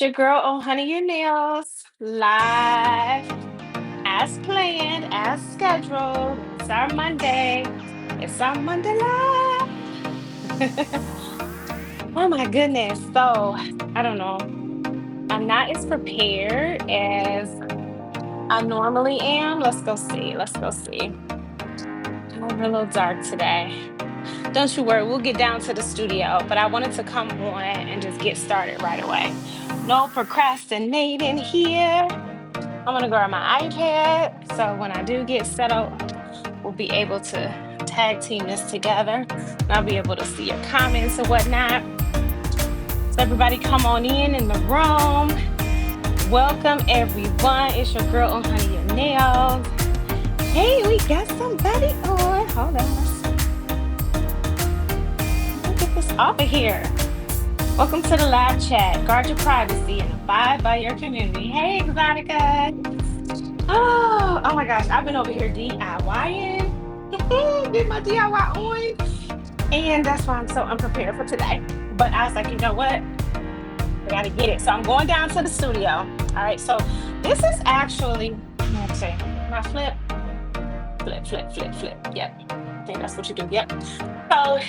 Your girl on Honey Your Nails live as planned, as scheduled. It's our Monday. It's our Monday live. Oh my goodness. So I don't know. I'm not as prepared as I normally am. Let's go see. Let's go see. Oh, we're a little dark today. Don't you worry, we'll get down to the studio, but I wanted to come on and just get started right away. No procrastinating here. I'm gonna grab my iPad so when I do get settled, we'll be able to tag team this together. And I'll be able to see your comments and whatnot. So everybody come on in the room. Welcome everyone. It's your girl on Honey Your Nails. Hey, we got somebody on. Hold on. Let me get this off of here. Welcome to the live chat. Guard your privacy and abide by your community. Hey, Exotica. Oh my gosh, I've been over here DIYing. Get my DIY on. And that's why I'm so unprepared for today. But I was like, you know what? I gotta get it. So I'm going down to the studio. All right. So this is actually, let's see, my flip. Yep. I think that's what you do. Yep. So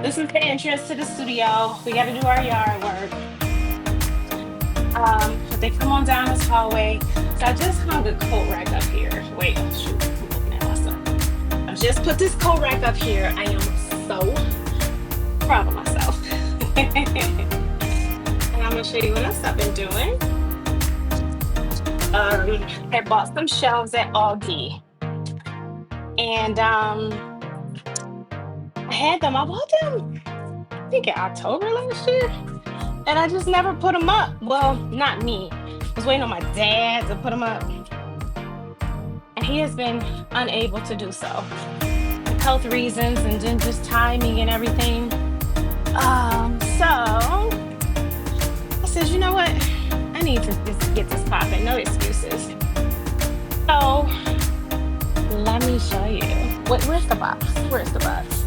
this is the entrance to the studio. We gotta do our yard work. But they come on down this hallway. So I just hung a coat rack up here. Wait, oh, shoot, I'm looking at myself. I just put this coat rack up here. I am so proud of myself. And I'm gonna show you what else I've been doing. I bought some shelves at Aldi. And I bought them, I think in October last year. And I just never put them up. Well, not me. I was waiting on my dad to put them up. And he has been unable to do so. Health reasons and then just timing and everything. So I said, you know what? I need to just get this popping. No excuses. So let me show you. Where's the box? Where's the box?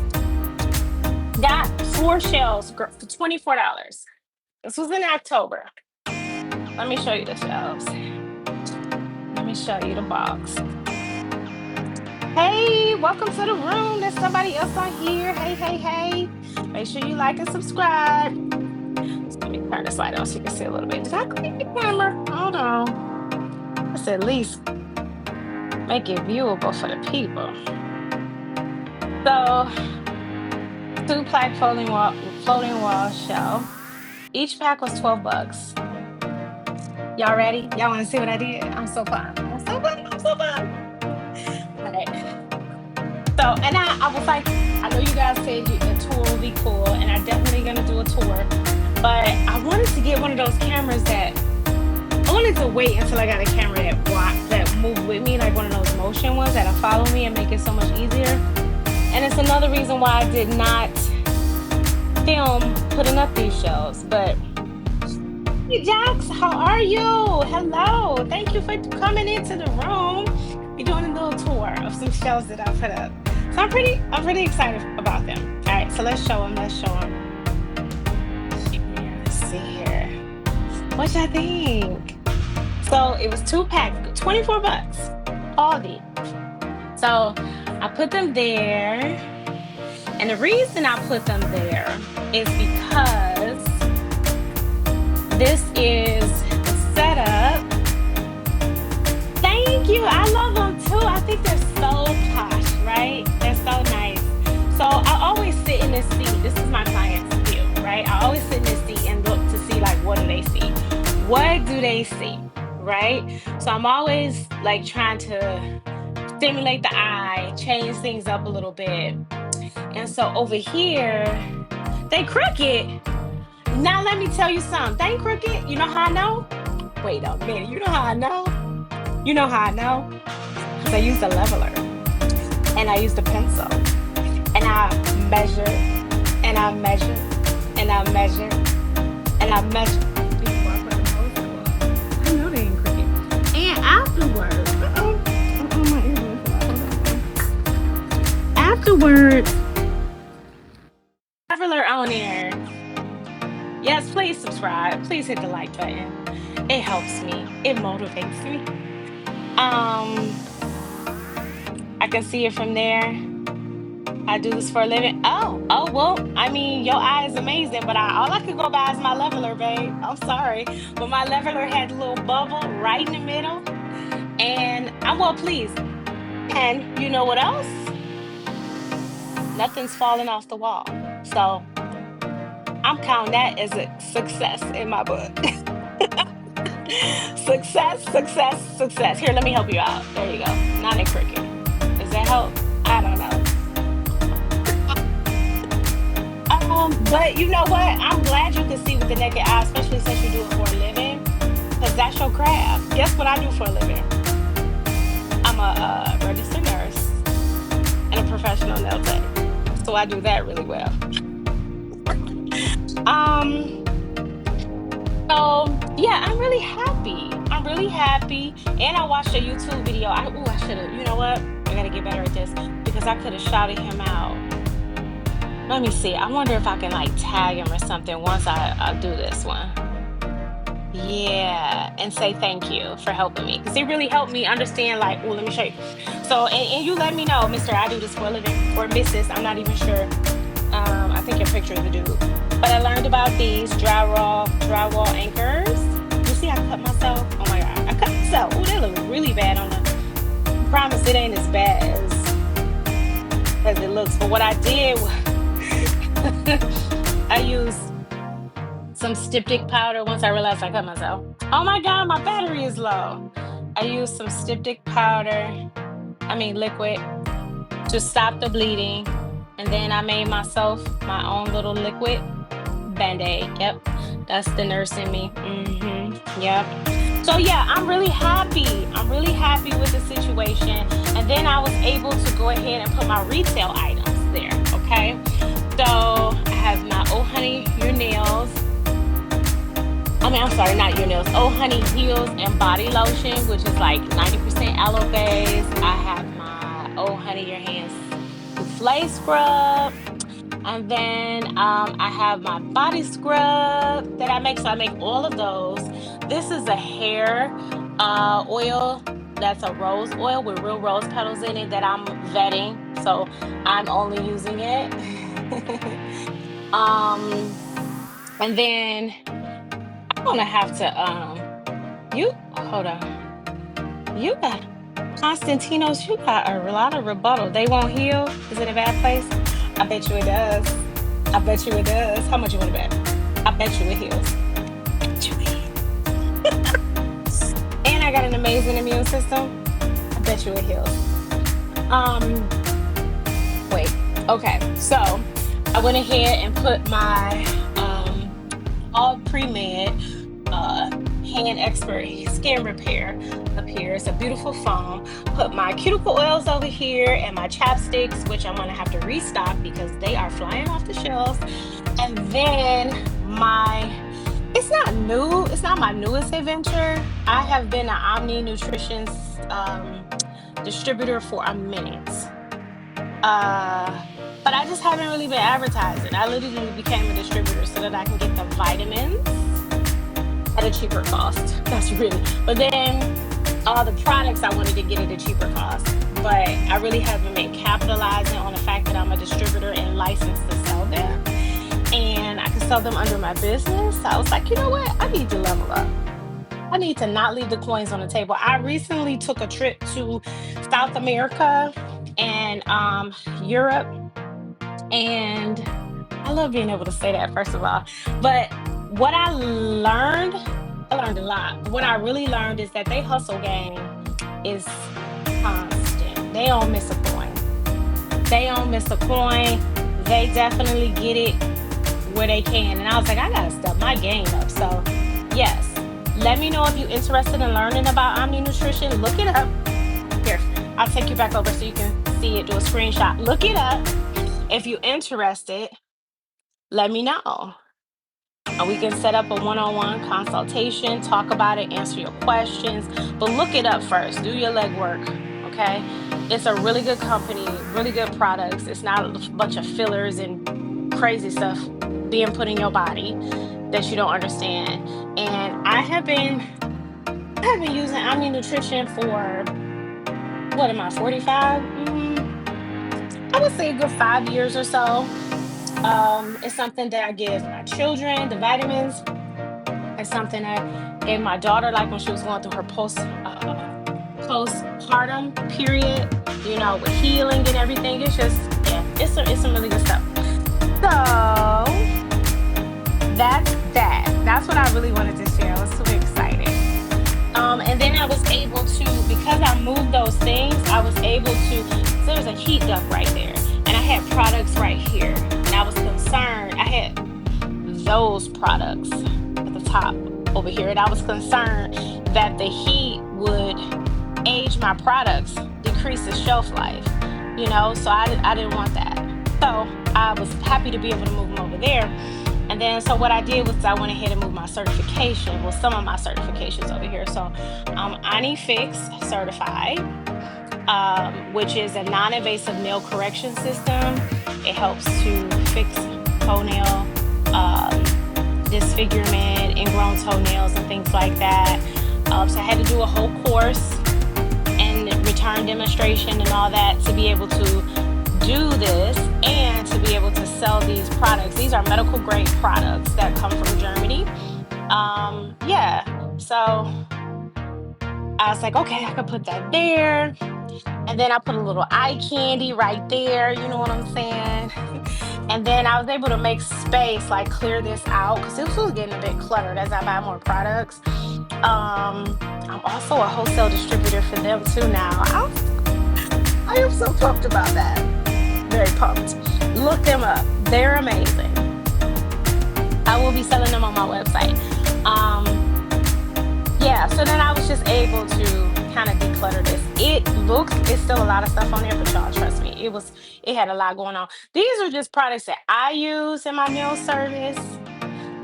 Got 4 shelves for $24. This was in October. Let me show you the shelves. Let me show you the box. Hey, welcome to the room. There's somebody else on here. Hey. Make sure you like and subscribe. So let me turn this light on so you can see a little bit. Did I clean the camera? Hold on. Let's at least make it viewable for the people. So, 2-pack floating wall shelf. Each pack was $12. Y'all ready? Y'all want to see what I did? I'm so fun. All right. So, and I was like, I know you guys said a tour would be cool, and I'm definitely gonna do a tour. But I wanted to get one of those cameras I wanted to wait until I got a camera that moved with me, like one of those motion ones that'll follow me and make it so much easier. And it's another reason why I did not film putting up these shelves. But hey Jax, how are you? Hello. Thank you for coming into the room. We're doing a little tour of some shelves that I put up. So I'm pretty excited about them. All right, so let's show them. Let's see here. What y'all think? So it was 2-pack, $24. Aldi. So I put them there. And the reason I put them there is because this is the setup. Thank you. I love them too. I think they're so posh, right? They're so nice. So I always sit in this seat. This is my client's view, right? I always sit in this seat and look to see, like, what do they see? What do they see, right? So I'm always like trying to stimulate the eye, change things up a little bit. And so over here, they crooked. Now let me tell you something. They ain't crooked. You know how I know? Wait a minute. You know how I know? You know how I know? Because I used a leveler. And I used a pencil. And I measured. And I measured. And I measured. And I measured. Before I put them both up. I know they ain't crooked. And afterwards. My ears are afterwards. Leveler on there. Yes, please. please subscribe. Please hit the like button. It helps me. It motivates me. Um, I can see it from there. I do this for a living. Oh, well, I mean, your eye is amazing, but all I could go by is my leveler, babe. I'm sorry. But my leveler had a little bubble right in the middle, and I'm well pleased. And you know what else? Nothing's falling off the wall. So I'm counting that as a success in my book. Success, success, success. Here, let me help you out. There you go. Not a cricket. Does that help? I don't know. But you know what? I'm glad you can see with the naked eye, especially since you do it for a living, because that's your craft. Guess what I do for a living? I'm a registered nurse and a professional nail tech. So I do that really well. Um, so yeah, I'm really happy. I'm really happy. And I watched a YouTube video. I should have, you know what? I gotta get better at this because I could have shouted him out. Let me see. I wonder if I can like tag him or something once I do this one. Yeah, and say thank you for helping me because it really helped me understand. Like, oh, let me show you. So, and you let me know, Mister. I do this for a living, or Mrs. I'm not even sure. I think your picture of the dude. But I learned about these drywall anchors. You see, I cut myself. Oh my god, I cut myself. Oh, they look really bad on the. I promise it ain't as bad as it looks. But what I did, I used some styptic powder once I realized I cut myself. Oh my god, my battery is low. I used some styptic powder, I mean liquid, to stop the bleeding. And then I made myself my own little liquid band-aid. Yep. That's the nurse in me. Yep. So yeah, I'm really happy. I'm really happy with the situation. And then I was able to go ahead and put my retail items there. Okay. So I have my Oh Honey Your Nails. I mean, I'm sorry, not your nails. Oh Honey Heels and Body Lotion, which is like 90% aloe base. I have my Oh Honey Your Hands Souffle Scrub. And then I have my body scrub that I make. So I make all of those. This is a hair oil. That's a rose oil with real rose petals in it that I'm vetting. So I'm only using it. um, and then I'm gonna have to you hold on. You got Constantinos, you got a lot of rebuttal. They won't heal. Is it a bad place? I bet you it does. I bet you it does. How much you want to bet? I bet you it heals. I bet you it. And I got an amazing immune system. I bet you it heals. Um, wait. Okay. So I went ahead and put my all pre-med hand expert skin repair up here. It's a beautiful foam. Put my cuticle oils over here and my chapsticks, which I'm gonna have to restock because they are flying off the shelves. And then it's not new, it's not my newest adventure. I have been an Omni Nutrition's distributor for a minute. But I just haven't really been advertising. I literally became a distributor so that I can get the vitamins at a cheaper cost. That's really, but then all the products I wanted to get at a cheaper cost. But I really haven't been capitalizing on the fact that I'm a distributor and licensed to sell them. And I can sell them under my business. So I was like, you know what? I need to level up. I need to not leave the coins on the table. I recently took a trip to South America and Europe. And I love being able to say that, first of all. But what I learned a lot. What I really learned is that they hustle game is constant. They don't miss a coin. They don't miss a coin. They definitely get it where they can. And I was like, I gotta step my game up. So yes, let me know if you're interested in learning about Omni Nutrition. Look it up. Here, I'll take you back over so you can see it, do a screenshot. Look it up. If you're interested, let me know. And we can set up a one-on-one consultation, talk about it, answer your questions. But look it up first. Do your legwork, okay? It's a really good company, really good products. It's not a bunch of fillers and crazy stuff being put in your body. that you don't understand. And I have been using Omni Nutrition for, what am I, 45? I would say a good 5 years or so. It's something that I give my children, the vitamins. It's something I gave my daughter, like when she was going through her postpartum period, with healing and everything. It's just, yeah, it's some really good stuff. So that's that. That's what I really wanted to share. I was super excited. And then I was able to, because I moved those things, I was able to, so there's a heat duct right there. And I had products right here. And I was concerned. I had those products at the top over here. And I was concerned that the heat would age my products, decrease the shelf life, so I didn't want that. So I was happy to be able to move them over there. And then, so what I did was I went ahead and moved my certification, well, some of my certifications over here. So I'm Fix certified, which is a non-invasive nail correction system. It helps to fix toenail disfigurement, ingrown toenails, and things like that. So I had to do a whole course and return demonstration and all that to be able to do this and to be able to sell these products. These are medical grade products that come from Germany. Yeah. So I was like, okay, I could put that there. And then I put a little eye candy right there. You know what I'm saying? And then I was able to make space, like clear this out, because this was getting a bit cluttered as I buy more products. I'm also a wholesale distributor for them too now. I am so pumped about that. Very pumped. Look them up. They're amazing. I will be selling them on my website. Yeah, so then I was just able to kind of declutter this. It's still a lot of stuff on there, but y'all trust me, it had a lot going on. These are just products that I use in my nail service.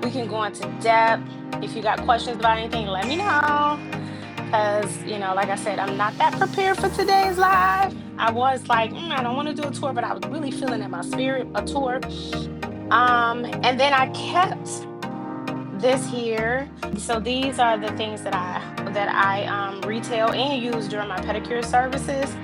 We can go into depth. If you got questions about anything, let me know. Because, like I said, I'm not that prepared for today's live. I was like, I don't want to do a tour, but I was really feeling in my spirit a tour. And then I kept this here. So these are the things that I retail and use during my pedicure services.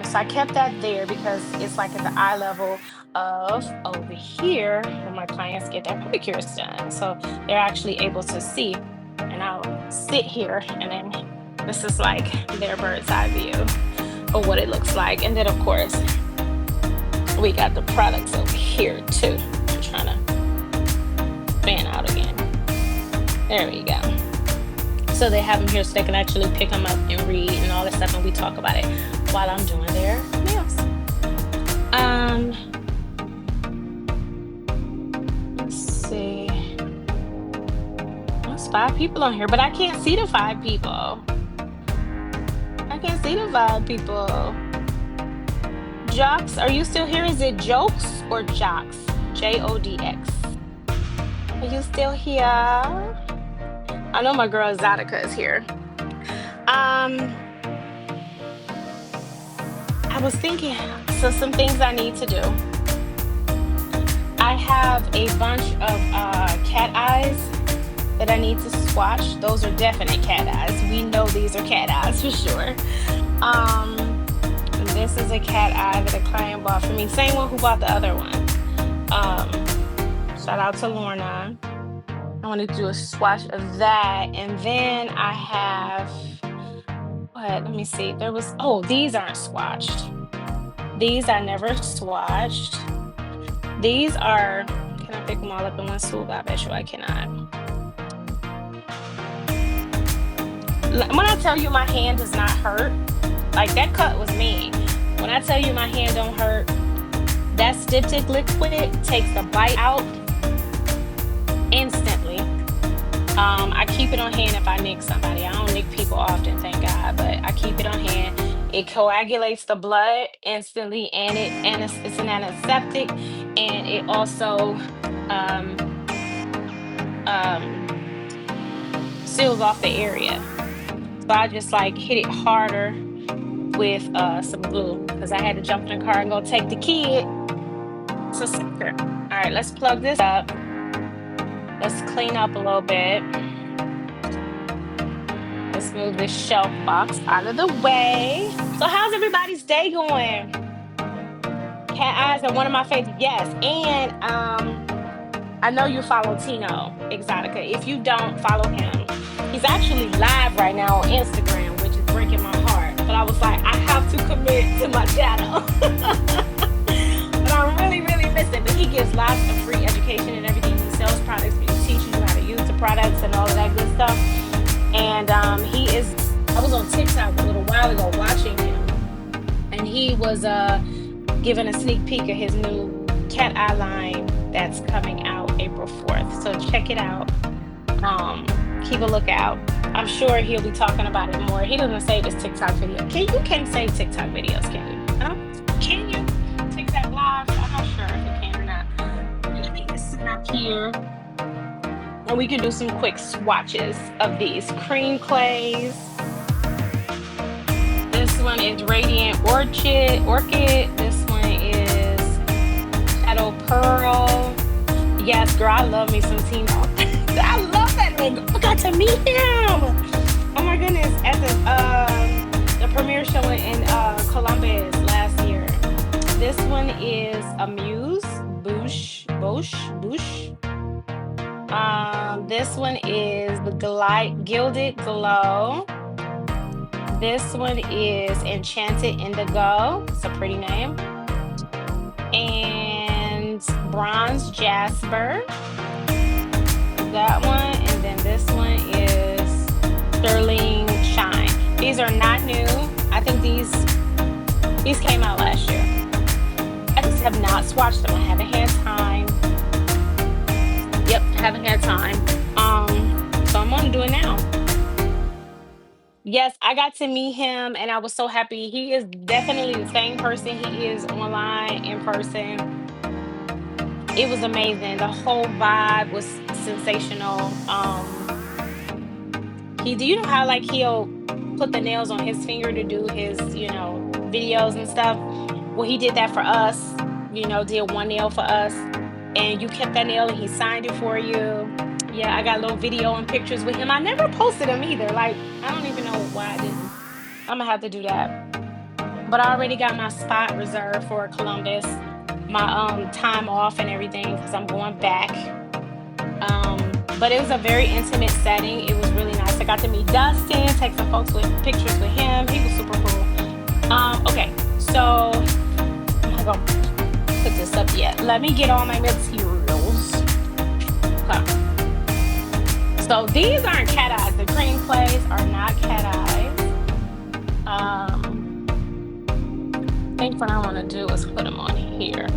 So I kept that there because it's like at the eye level of over here when my clients get their pedicures done. So they're actually able to see. And I'll sit here and then this is like their bird's eye view of what it looks like. And then of course, we got the products over here too. I'm trying to fan out again. There we go. So they have them here so they can actually pick them up and read and all that stuff, and we talk about it while I'm doing their nails. Let's see. There's 5 people on here, but I can't see the 5 people. I can't see the 5 people. Jocks, are you still here? Is it Jokes or Jocks? Jodx. Are you still here? I know my girl Zadika is here. I was thinking, so some things I need to do. I have a bunch of cat eyes that I need to swatch. Those are definite cat eyes. We know these are cat eyes for sure. This is a cat eye that a client bought for me. Same one who bought the other one. Shout out to Lorna. I want to do a swatch of that. And then I have, let me see. These aren't swatched. These I never swatched. These are, can I pick them all up in one swoop? I bet you I cannot. When I tell you my hand does not hurt, like that cut was me. When I tell you my hand don't hurt, that styptic liquid takes the bite out instantly. I keep it on hand if I nick somebody. I don't nick people often, thank God, but I keep it on hand. It coagulates the blood instantly, and it's an antiseptic, and it also seals off the area. So I just like hit it harder with some glue because I had to jump in the car and go take the kid to Sucker. All right, let's plug this up. Let's clean up a little bit. Let's move this shelf box out of the way. So how's everybody's day going? Cat eyes are one of my favorites. Yes. And I know you follow Tino Exotica. If you don't follow him, he's actually live right now on Instagram, which is breaking my heart. But I was like, I have to commit to my channel. But I really, really miss it. But he gives lots of free education and everything. He sells products, but he teaches you how to use the products and all of that good stuff. And I was on TikTok a little while ago watching him, and he was giving a sneak peek of his new cat eye line that's coming out April 4th. So check it out. Keep a lookout. I'm sure he'll be talking about it more. He doesn't say this TikTok video. You can't say TikTok videos, can you? Huh? Can you? TikTok live? I'm not sure if you can or not. Let me get set up here. And we can do some quick swatches of these cream clays. This one is Radiant Orchid. This one is Shadow Pearl. Yes, girl, I love me some Tino. I love that nigga. I got to meet him. Oh my goodness, at the premiere show in Columbus last year. This one is Amuse Bush. This one is the Gilded Glow. This one is Enchanted Indigo. It's a pretty name. And Bronze Jasper. That one. And then this one is Sterling Shine. These are not new. I think these came out last year. I just have not swatched them. I haven't had time. Yep, haven't had time. So I'm gonna do it now. Yes, I got to meet him and I was so happy. He is definitely the same person he is online, in person. It was amazing. The whole vibe was sensational. Do you know how like he'll put the nails on his finger to do his, videos and stuff? Well, he did that for us, did one nail for us, and you kept that nail and he signed it for you. Yeah, I got a little video and pictures with him. I never posted them either. Like, I don't even know why I didn't. I'm gonna have to do that. But I already got my spot reserved for Columbus, my time off and everything, because I'm going back. But it was a very intimate setting. It was really nice. I got to meet Dustin, take some pictures with him. He was super cool. Okay, so I'm not gonna put this up yet. Let me get all my materials. Okay. So these aren't cat eyes. The cream clays are not cat eyes. I think what I want to do is put them on here.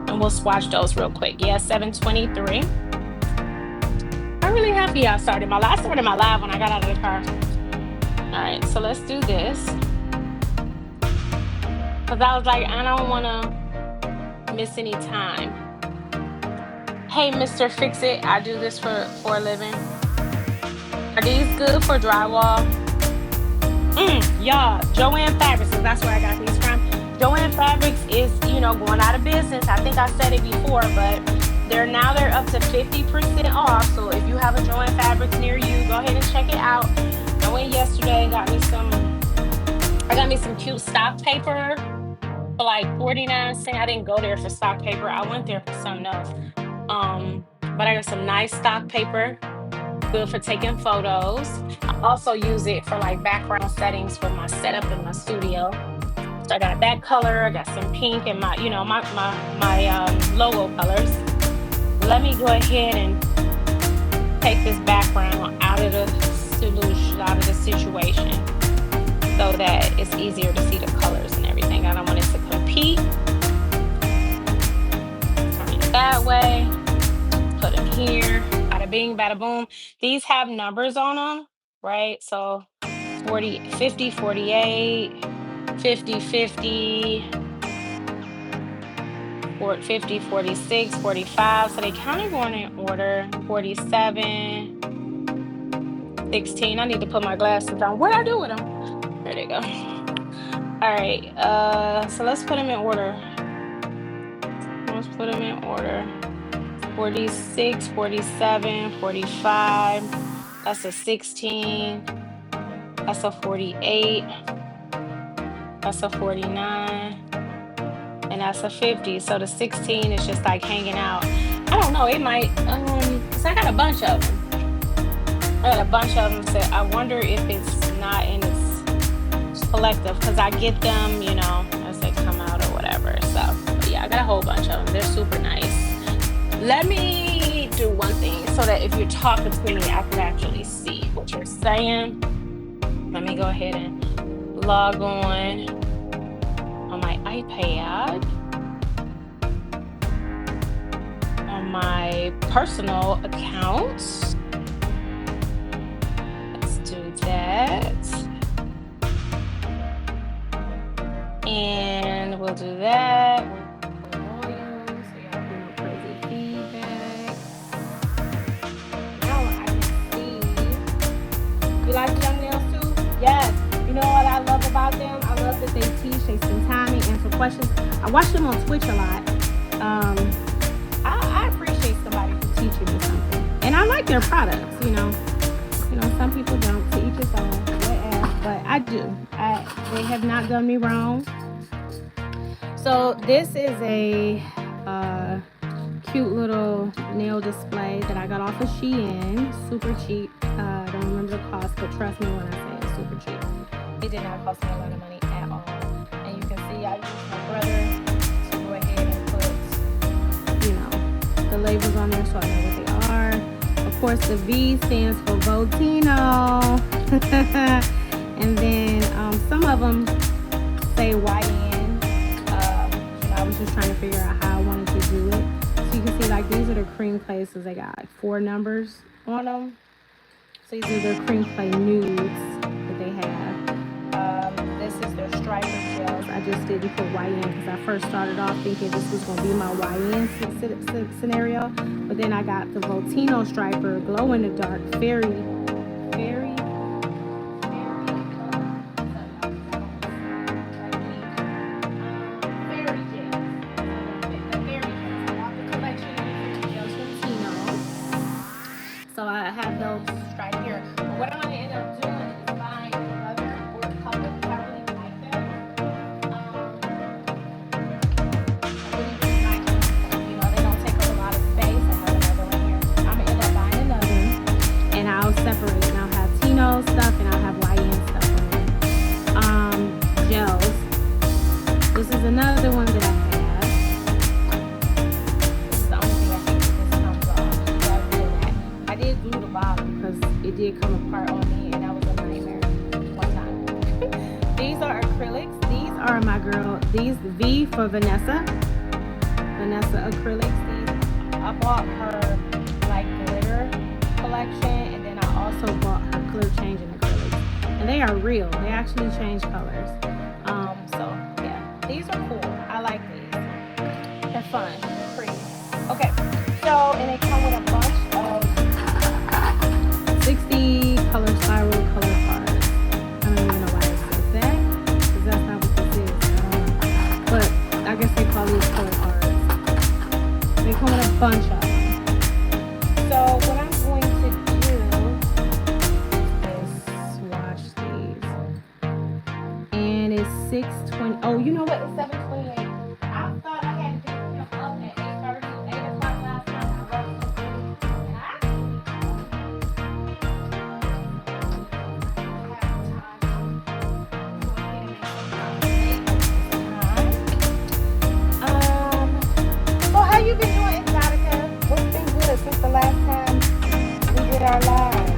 And we'll swatch those real quick. Yeah, 723. I'm really happy I started my live when I got out of the car. All right, so let's do this. Because I was like, I don't want to miss any time. Hey, Mr. Fix It, I do this for a living. Are these good for drywall? Y'all, Joanne Fabrics, that's where I got these from. Joanne Fabrics is, going out of business. I think I said it before, but they're up to 50% off. So if you have a Joanne Fabrics near you, go ahead and check it out. I went yesterday and got me some cute stock paper for like 49 cents. I didn't go there for stock paper. I went there for something else. But I got some nice stock paper, good for taking photos. I also use it for like background settings for my setup in my studio. So I got that color, I got some pink and my logo colors. Let me go ahead and take this background out of the situation so that it's easier to see the colors and everything. I don't want it to compete. Turn it that way. Put them here. Bada bing, bada boom. These have numbers on them, right? So 40, 50, 48, 50, 50, 50, 46, 45. So they kind of going in order. 47, 16. I need to put my glasses on. What'd I do with them? There they go. All right. So let's put them in order. Let's put them in order. 46, 47, 45. That's a 16. That's a 48. That's a 49. And that's a 50. So the 16 is just like hanging out. I don't know. It might, cause I got a bunch of them. I got a bunch of them. So I wonder if it's not in its collective, because I get them, as they come out or whatever. So, but yeah, I got a whole bunch of them. They're super nice. Let me do one thing so that if you're talking to me, I can actually see what you're saying. Let me go ahead and log on my iPad, on my personal account. Let's do that. And we'll do that. Volume, so y'all give me crazy feedback. Now I can see. You like young nails too? Yes. You know what I love about them? I love that they teach, they spend time and answer questions. I watch them on Twitch a lot. I appreciate somebody for teaching me something. And I like their products, some people don't, to each his own, whatever, but I do. They have not done me wrong. So this is a cute little nail display that I got off of Shein, super cheap. I don't remember the cost, but trust me when I say it's super cheap. It did not cost me a lot of money at all. And you can see I used my brother to go ahead and put, the labels on there so I know what they are. Of course, the V stands for Voltino. And then some of them say YN. I was just trying to figure out how I wanted to do it. So you can see, like, these are the cream places. They got like 4 numbers on them. So these are the cream clay nudes that they have. This is their striper gels. I just didn't put YN because I first started off thinking this was going to be my YN scenario. But then I got the Voltino striper glow in the dark fairy So I have those right here. But what I'm going to end up doing is buying another or color. I really like them. I really do like them. They don't take up a lot of space. I have another one here. I'm going to end up buying another one. And I'll separate. And I'll have Tino stuff and I'll have YN stuff on it. Gels. This is another one that I have. It did come apart on me, and that was a nightmare one time. These are acrylics. These are my girl. These V for Vanessa acrylics. I bought her like glitter collection, and then I also bought her clear changing acrylics, and they are real. They actually change colors. So yeah, these are cool. I like these. They're fun. They're pretty. Okay, so and they come with a bunch of 60 color spiral color cards. I don't even know why it says that, because that's not what this is. But I guess they call these color cards. They come with a bunch of them. So what I'm going to do is swatch these. And it's 620. Oh, you know what? It's 728. I thought I had to pick him up at 8:30, 8 o'clock last night. How you been doing, Exotica? What's been good since the last time we did our live?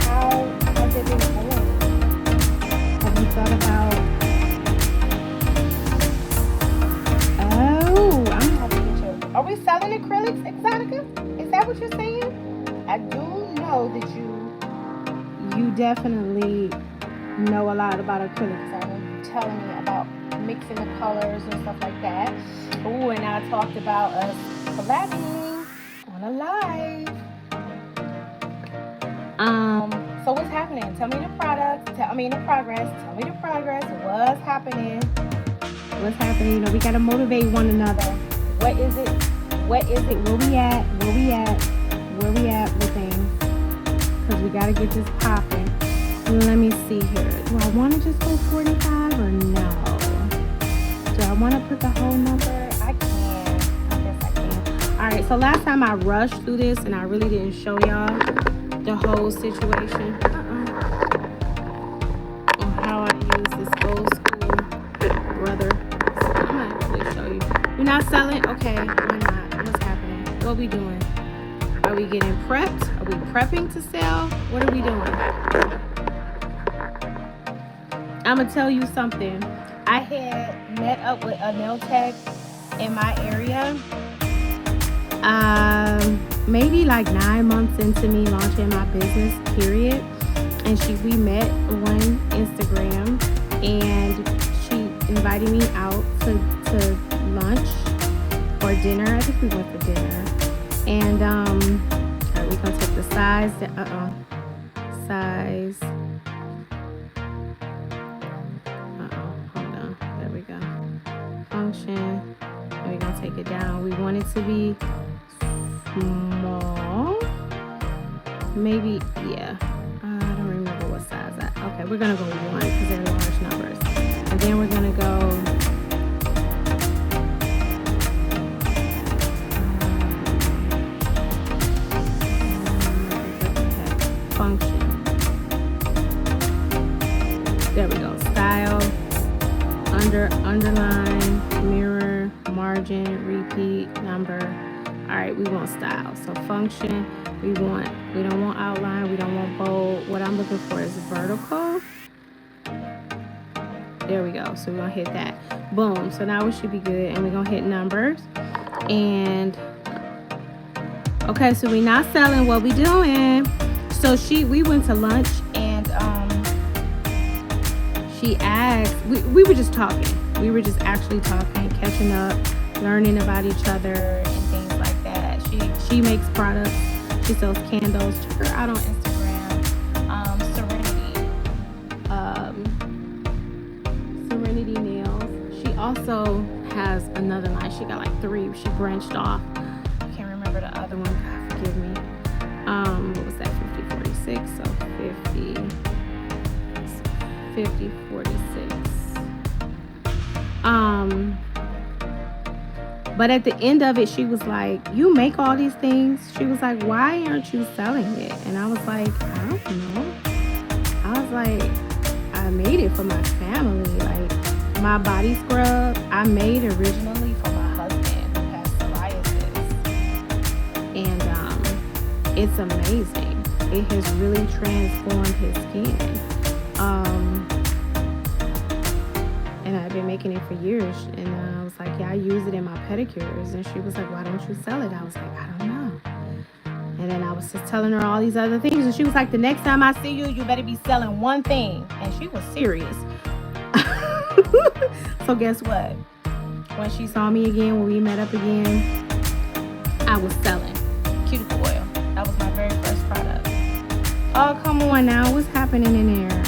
How has it been going? Have you thought about... Oh, I'm gonna have to get you... Are we selling acrylics, Exotica? Is that what you're saying? I do know that you definitely know a lot about acrylics. I know you telling me about mixing the colors and stuff like that. Oh, and I talked about us collabing on a live. So what's happening? Tell me the products. Tell me the progress. Tell me the progress. What's happening? What's happening? We gotta motivate one another. What is it? What is it? Where we at? Where we at? Where we at with things? Because we got to get this popping. Let me see here. Do I want to just go 45 or no? Do I want to put the whole number? I can. I guess I can. All right. So last time I rushed through this and I really didn't show y'all the whole situation. On how I use this old school brother. So I'm going to actually show you. You're not selling? Okay. Why not? What's happening? What are we doing? Are we getting prepped? Are we prepping to sell? What are we doing? I'm going to tell you something. I had met up with a nail tech in my area. Maybe like 9 months into me launching my business, period. And we met on Instagram, and she invited me out to lunch or dinner. I think we went for dinner. And all right, we're gonna take the size. Size. Hold on. There we go. Function. And we're gonna take it down. We want it to be small. Maybe, yeah. I don't remember what size. Okay, we're gonna go 1 because they're large numbers. And then we're gonna go function. There we go. Style, underline, mirror, margin, repeat, number. All right, we want style. So function, we don't want outline, we don't want bold. What I'm looking for is vertical. There we go. So we're gonna hit that. Boom. So now we should be good, and we're gonna hit numbers. And okay, so we're not selling. What we doing? So we went to lunch, and she asked, we were just talking. We were just actually talking, catching up, learning about each other and things like that. She makes products. She sells candles. Check her out on Instagram. Serenity Nails. She also has another line. She got like 3. She branched off. I can't remember the other one. God, forgive me. What was that? 50-46. So 50-46. But at the end of it, she was like, you make all these things. She was like, why aren't you selling it? And I was like, I don't know. I was like, I made it for my family. Like, my body scrub, I made originally for my husband who has psoriasis. And it's amazing. It has really transformed his skin. And I've been making it for years. And I was like, yeah, I use it in my pedicures. And she was like, why don't you sell it? I was like, I don't know. And then I was just telling her all these other things. And she was like, the next time I see you, you better be selling one thing. And she was serious. So guess what? When she saw me again, when we met up again, I was selling cuticle oil. That was my very first product. Oh, come on now. What's happening in there?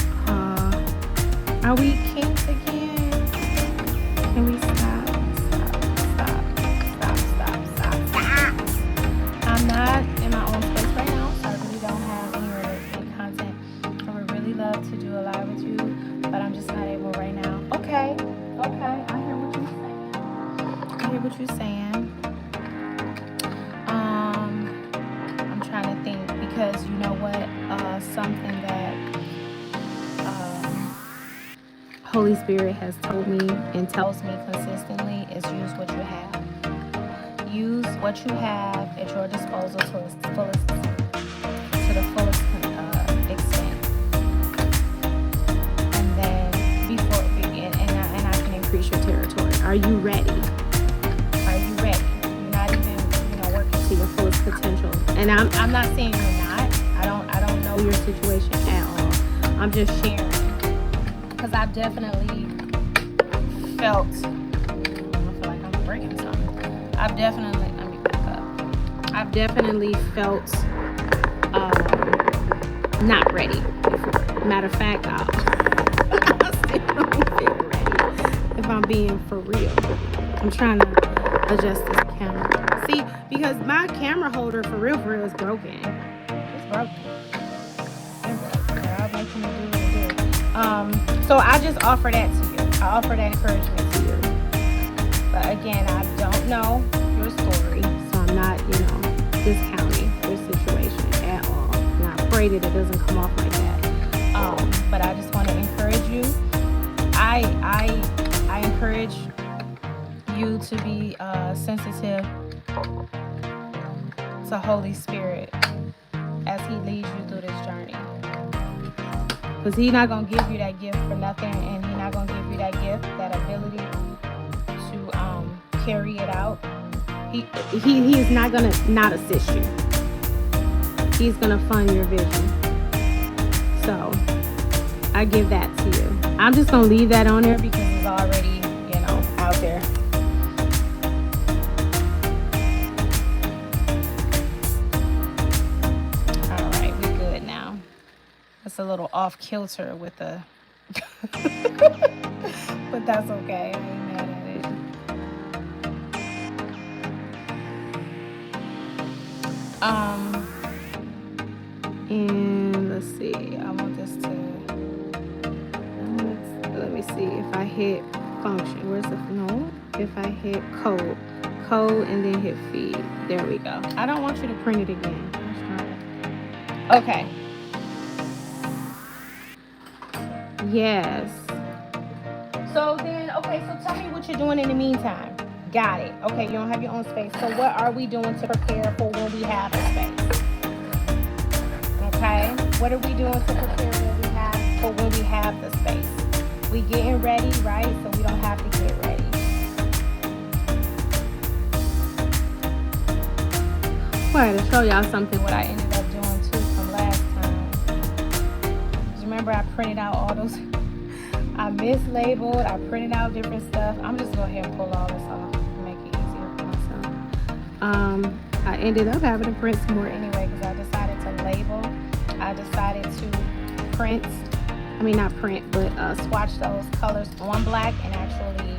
Are we kinks again? Can we stop? I'm not in my own space right now, so I really don't have anywhere to make content. I would really love to do a live with you, but I'm just not able right now. Okay, I hear what you're saying. I'm trying to think, because you know what? Something that Holy Spirit has told me and tells me consistently is use what you have. Use what you have at your disposal to the fullest extent. And then before it begin, and I can increase your territory. Are you ready? Are you ready? You're not even, working to your fullest potential. And I'm not saying you're not. I don't know your situation at all. I'm just sharing. Because I've definitely felt, I feel like I'm breaking something. Let me back up. I've definitely felt not ready before. Matter of fact, I still don't feel ready, if I'm being for real. I'm trying to adjust this camera. See, because my camera holder for real is broken. It's broken. I'll make him do what it do. So I just offer that to you. I offer that encouragement to you. But again, I don't know your story, so I'm not, discounting your situation at all. And I pray that it doesn't come off like that. But I just want to encourage you. I encourage you to be sensitive to Holy Spirit as He leads you through this journey. Because He's not going to give you that gift for nothing, and He's not going to give you that gift, that ability to carry it out. He is not going to not assist you. He's going to fund your vision. So I give that to you. I'm just going to leave that on there because it's already, out there. All right, we're good now. It's a little off kilter with the, but that's okay. I ain't mad at it. And let's see. I want this to. Let me see if I hit function. Where's the no? If I hit code, and then hit feed. There we go. I don't want you to print it again. Okay. Yes. So then, okay. So tell me what you're doing in the meantime. Got it. Okay, you don't have your own space. So what are we doing to prepare for when we have a space? Okay. What are we doing to prepare for when we have the space? We getting ready, right? So we don't have to get ready. Well, to show y'all something what I ended up doing too from last time. Remember I printed out all those. I mislabeled. I printed out different stuff. I'm just going to go ahead and pull all this off to make it easier for myself. I ended up having to print some more anyway because I decided to label. I decided to print. I mean, not print, but swatch those colors on black and actually,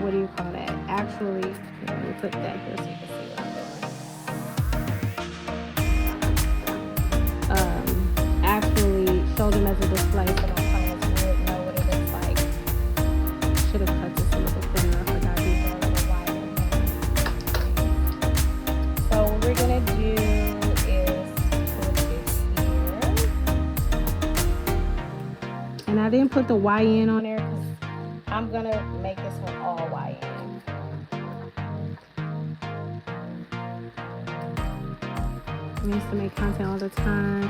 what do you call that? Actually, let me put that here so you can see what I'm doing. Actually show them as a display so my clients would know what it looks like. Should have cut this a little thinner. I forgot these are a little wider. So what we're going to do is put this here. And I didn't put the YN on there because I'm going to make this one all YN. I used to make content all the time.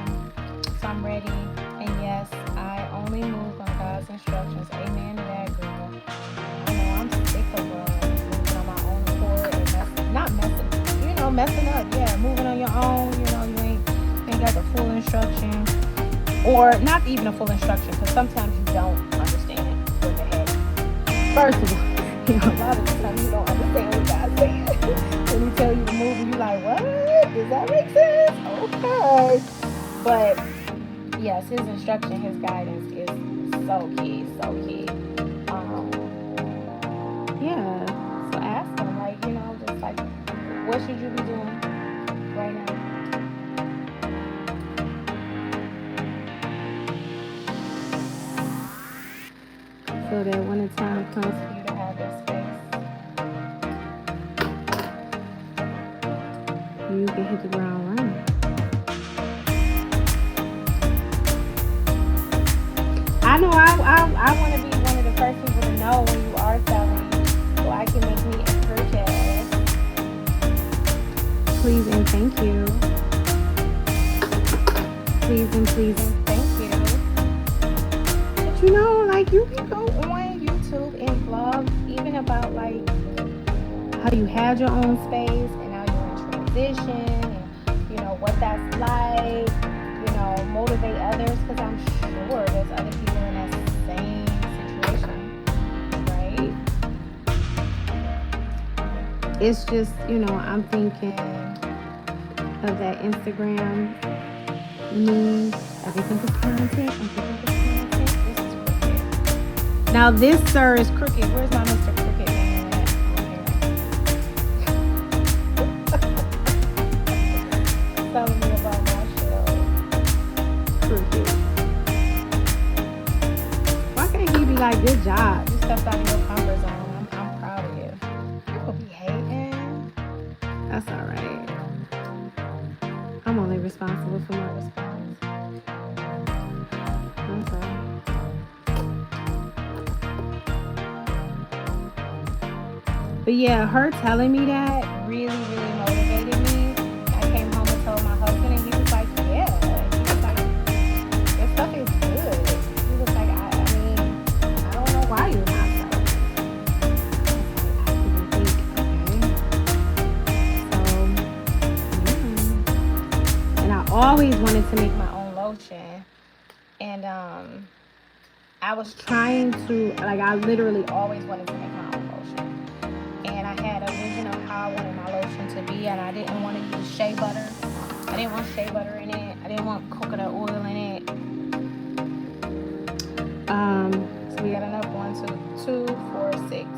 So I'm ready. And yes, I only move on God's instructions. Amen to that, girl. I know I'm sick of moving on my own accord and messing up. Yeah, moving on your own. You ain't got the full instruction. Or not even a full instruction, because sometimes you don't understand what the heck. First of all, a lot of the time you don't understand what God's saying. When He tell you to move, and you like, what? Does that make sense? Okay. But yes, His instruction, His guidance is so key, so key. Yeah. So ask Him, just like, what should you be doing right now? So that when the time comes for you to have that space, you can hit the ground running. I know I want to be one of the first people to know when you are selling, so I can make me a purchase. Please and thank you. Please and thank you. But you can go on YouTube and vlog even about how you had your own space and now you're in transition and what that's like. Motivate others because I'm sure there's other people in that same situation, right? It's just, I'm thinking of that Instagram meme. Everything is content. This is crooked. Now this, sir, is crooked. Where's my Mr. Crooked man at? like, good job. You stepped out of your comfort zone. I'm proud of you. People be hating. That's all right. I'm only responsible for my response. That's all. But yeah, her telling me that really, really motivated me. I came home and told my husband, and he was like, yeah. He was like, your stuff is good. He was like, I mean, I don't know why you're not selling it. I didn't think, okay. So, and I always wanted to make my own lotion. And I was trying to, like, I literally always wanted to make my own lotion. And I had a vision of how I wanted my lotion to be, and I didn't want to use shea butter. I didn't want shea butter in it. I didn't want coconut oil in it. So we got enough. 1, 2, 2, 4, 6,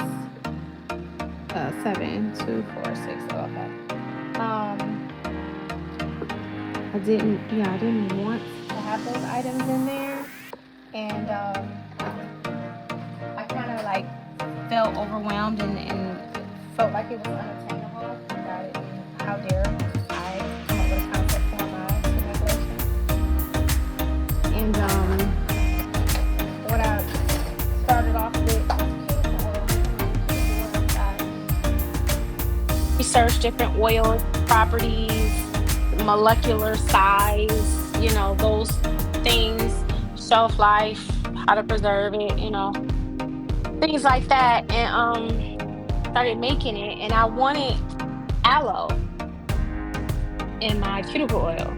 7, 2, 4, 6. Okay. I didn't want to have those items in there, and I kind of like felt overwhelmed and felt like it was unattainable. How dare I come up with a concept for my to make lotion? And what I started off with was research different oil properties, molecular size, those things, shelf life, how to preserve it, things like that, and started making it. And I wanted aloe in my cuticle oil,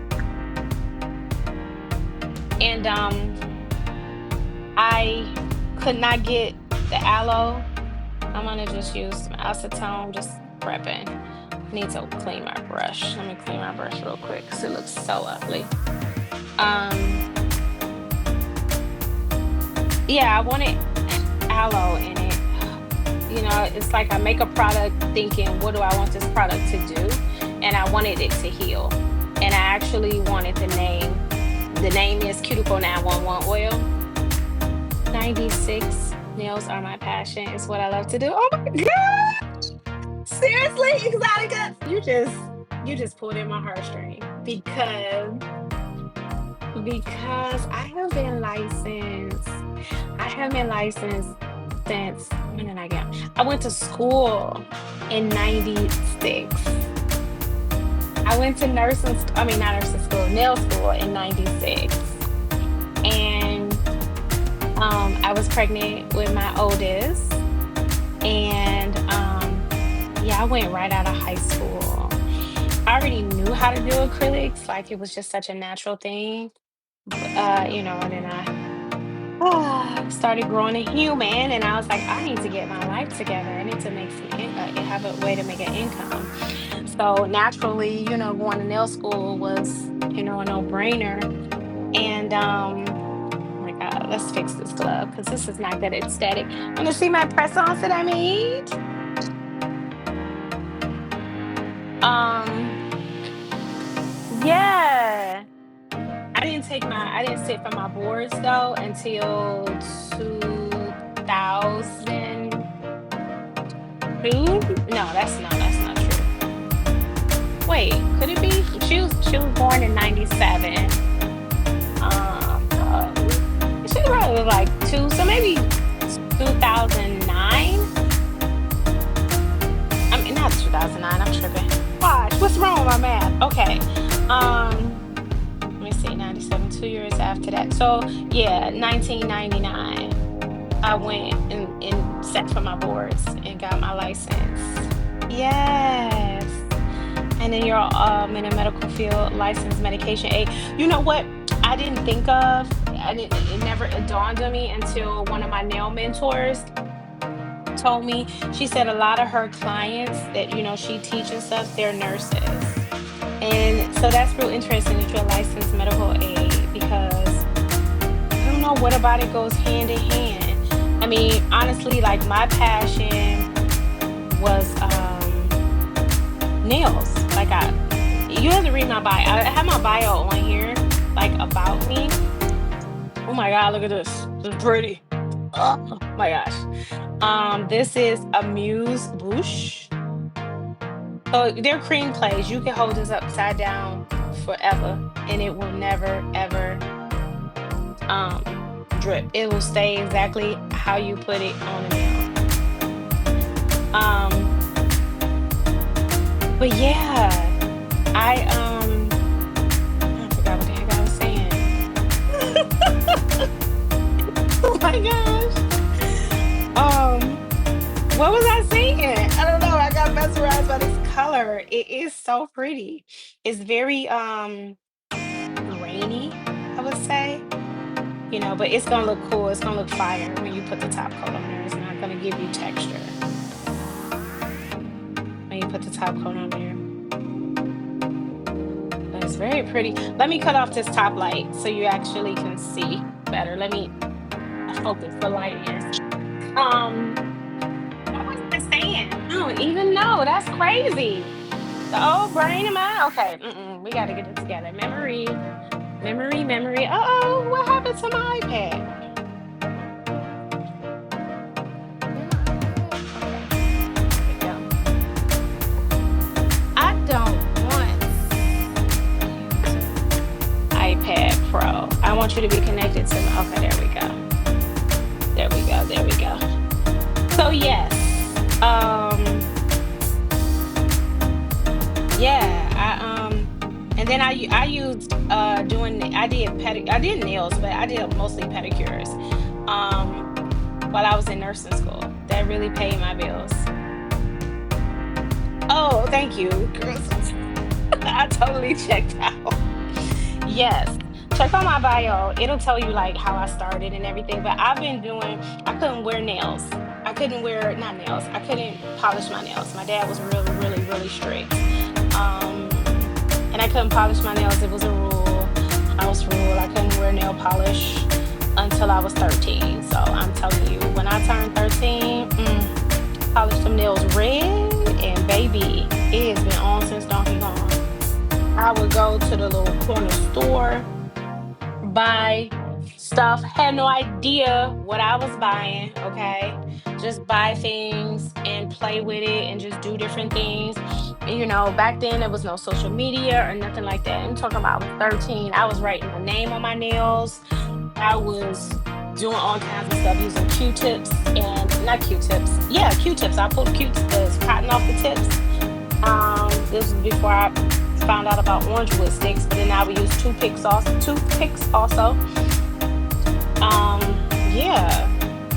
and I could not get the aloe. I'm gonna just use some acetone, just prepping. I need to clean my brush. Let me clean my brush real quick because it looks so ugly. Yeah, I wanted aloe in it. It's like I make a product thinking, what do I want this product to do? And I wanted it to heal. And I actually wanted the name. The name is Cuticle 911 Oil. 96 nails are my passion. It's what I love to do. Oh my God! Seriously, Exotica? You just pulled in my heartstring because I have been licensed. I have been licensed since, when did I get? I went to school in 96. I went to nail school in 96. And I was pregnant with my oldest. And yeah, I went right out of high school. I already knew how to do acrylics, like it was just such a natural thing. And then I started growing a human, and I was like, I need to get my life together. I need to make have a way to make an income. So naturally, going to nail school was, a no-brainer. And oh my God, let's fix this glove because this is not good. It's static. Want to see my press-ons that I made? Yeah. I didn't sit for my boards though until 2002. No, that's not true. Wait, could it be? She was born in 97. She probably was like 2, so maybe 2009. I mean, not 2009. I'm tripping. Gosh, what's wrong with my math? Okay. Let me see, 97, 2 years after that. So yeah, 1999, I went and sat for my boards and got my license. Yes. And then you're in a medical field, licensed medication aid. You know what? I didn't think of, it never dawned on me until one of my nail mentors told me. She said a lot of her clients that, she teaches stuff, they're nurses. And so that's real interesting that you're a licensed medical aid, because I don't know what about it goes hand in hand. I mean, honestly, like my passion was nails. Like you have to read my bio. I have my bio on here, like about me. Oh my God, look at this. This is pretty. Oh my gosh. This is Amuse Bouche. So they're cream clays. You can hold this upside down forever and it will never ever drip. It will stay exactly how you put it on a nail. Um, but yeah, I forgot what the heck I was saying. Oh my gosh. Um, what was I saying? I don't know. I got mesmerized by this color. It is so pretty. It's very grainy, I would say. But it's gonna look cool. It's gonna look fire when you put the top coat on there. It's not gonna give you texture when you put the top coat on there. But it's very pretty. Let me cut off this top light so you actually can see better. Let me focus the light here. Um, what was I saying? I don't even know. That's crazy. The old brain of mine. Okay, we got to get it together. Memory, memory, memory. Uh-oh, what happened to my iPad? Where my iPad? Okay, there we go. I don't want you to iPad Pro. I want you to be connected to me. Okay, there we go. There we go. There we go. So yes, yeah, and then I used doing I did nails, but I did mostly pedicures. Um, while I was in nursing school, that really paid my bills. Oh, thank you. I totally checked out. Yes. Check on my bio. It'll tell you like how I started and everything. But I couldn't wear nails. I couldn't wear, not nails. I couldn't polish my nails. My dad was really, really, really strict. And I couldn't polish my nails. It was a rule, house rule. I couldn't wear nail polish until I was 13. So I'm telling you, when I turned 13, polished them nails red, and baby, it has been on since Donkey Kong. I would go to the little corner store, buy stuff, had no idea what I was buying, okay? Just buy things and play with it and just do different things. And, back then there was no social media or nothing like that. I'm talking about I was 13. I was writing my name on my nails. I was doing all kinds of stuff using Q-tips and not Q-tips. Yeah, Q-tips. I pulled the cotton off the tips. This was before I found out about orange wood sticks, but then I would use toothpicks also. Yeah,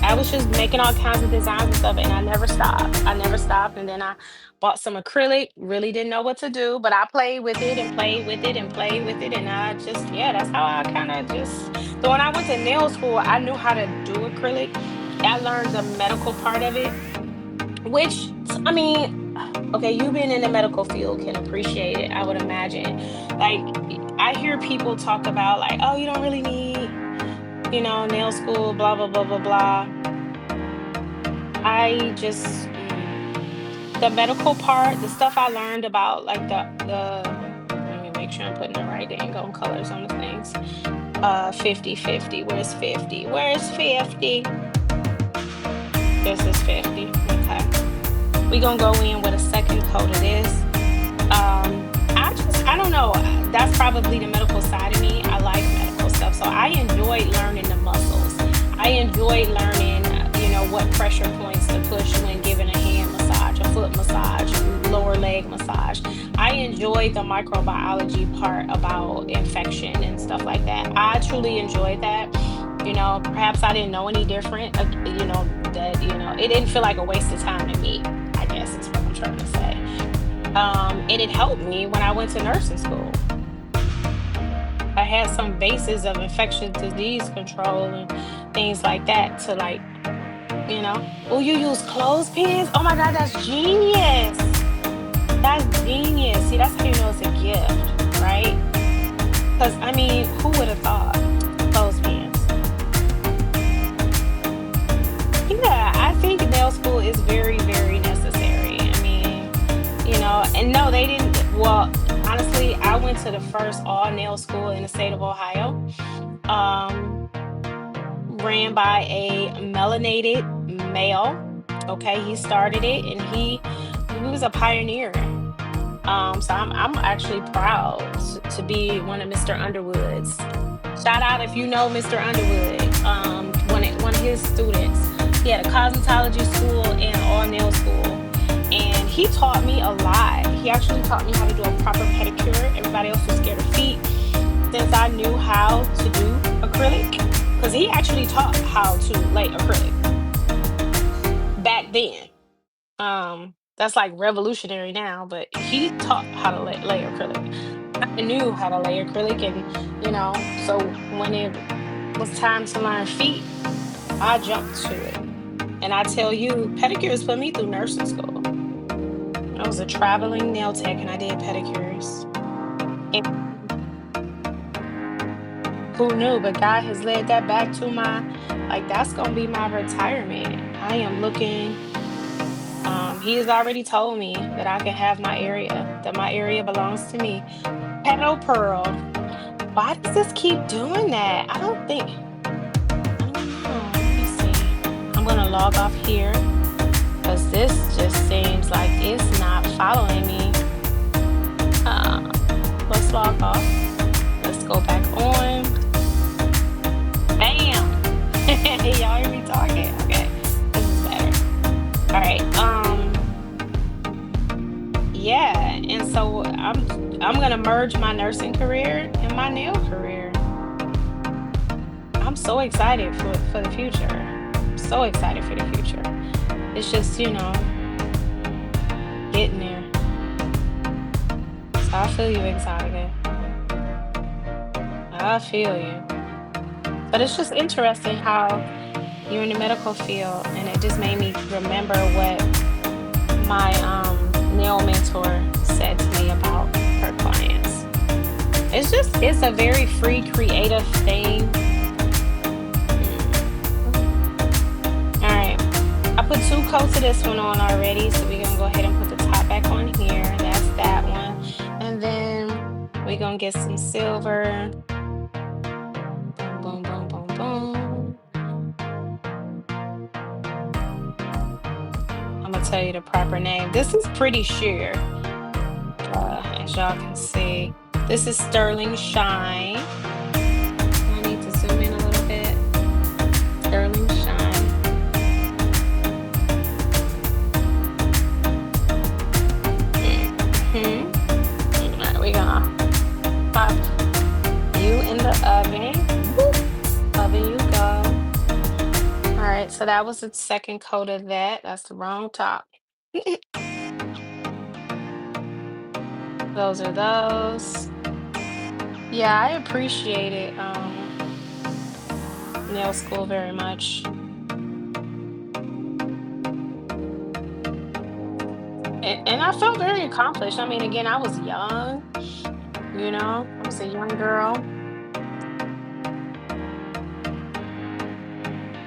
I was just making all kinds of designs and stuff, and I never stopped. I never stopped, and then I bought some acrylic. Really didn't know what to do, but I played with it and played with it and played with it, and I just yeah, that's how I kind of just. So when I went to nail school, I knew how to do acrylic. I learned the medical part of it, which I mean, okay, you being in the medical field can appreciate it, I would imagine. Like, I hear people talk about, like, oh, you don't really need, nail school, blah, blah, blah, blah, blah. I just, the medical part, the stuff I learned about, like, let me make sure I'm putting the right dang on colors on the things. 50/50. Where's 50? Where's 50? This is 50. Okay. We gonna go in with a second coat of this. I don't know. That's probably the medical side of me. I like medical stuff, so I enjoy learning the muscles. I enjoy learning, what pressure points to push when giving a hand massage, a foot massage, lower leg massage. I enjoy the microbiology part about infection and stuff like that. I truly enjoyed that. Perhaps I didn't know any different. That it didn't feel like a waste of time to me. I guess is what I'm trying to say. And it helped me when I went to nursing school. I had some basis of infectious disease control and things like that to like, Oh, you use clothespins? Oh my God, that's genius. That's genius. See, that's how you know it's a gift, right? Because I mean, who would have thought clothespins? Yeah, I think nail school is very, very necessary. I mean, and no, they didn't. Well, honestly, I went to the first all nail school in the state of Ohio. Um, ran by a melanated male. Okay, he started it and he was a pioneer. So I'm actually proud to be one of Mr. Underwood's. Shout out if you know Mr. Underwood. One of his students. He had a cosmetology school and all nail school, and he taught me a lot. He actually taught me how to do a proper pedicure. Everybody else was scared of feet. Since I knew how to do acrylic, because he actually taught how to lay acrylic back then. That's like revolutionary now, but he taught how to lay acrylic. I knew how to lay acrylic, and so when it was time to learn feet, I jumped to it. And I tell you, pedicures put me through nursing school. I was a traveling nail tech and I did pedicures. And who knew? But God has led that back to like, that's gonna be my retirement. I am looking. He has already told me that I can have my area, that my area belongs to me. Petal Pearl. Why does this keep doing that? I don't know. Let me see. I'm gonna log off here because this just seems like it's not following me. Uh, let's log off. Let's go back on. Bam! Y'all hear me talking? Okay, this is better. All right. Yeah, and so I'm gonna merge my nursing career and my nail career. I'm so excited for the future. So excited for the future. It's just, getting there. So I feel you, Exotica. I feel you. But it's just interesting how you're in the medical field, and it just made me remember what my nail mentor said to me about her clients. It's a very free, creative thing. All right. I put 2 coats of this one on already, so we're gonna go ahead and put the top back on here. That's that one. And then we're gonna get some silver. Boom, boom, boom, boom, boom. I'm gonna tell you the proper name. This is pretty sheer, as y'all can see. This is Sterling Shine. I need to zoom in a little bit. Sterling Shine. All right, we're gonna pop you in the oven. Boop. Oven you go. All right, so that was the second coat of that. That's the wrong top. Those are those. Yeah, I appreciated nail school very much. And I felt very accomplished. I mean, again, I was young, I was a young girl.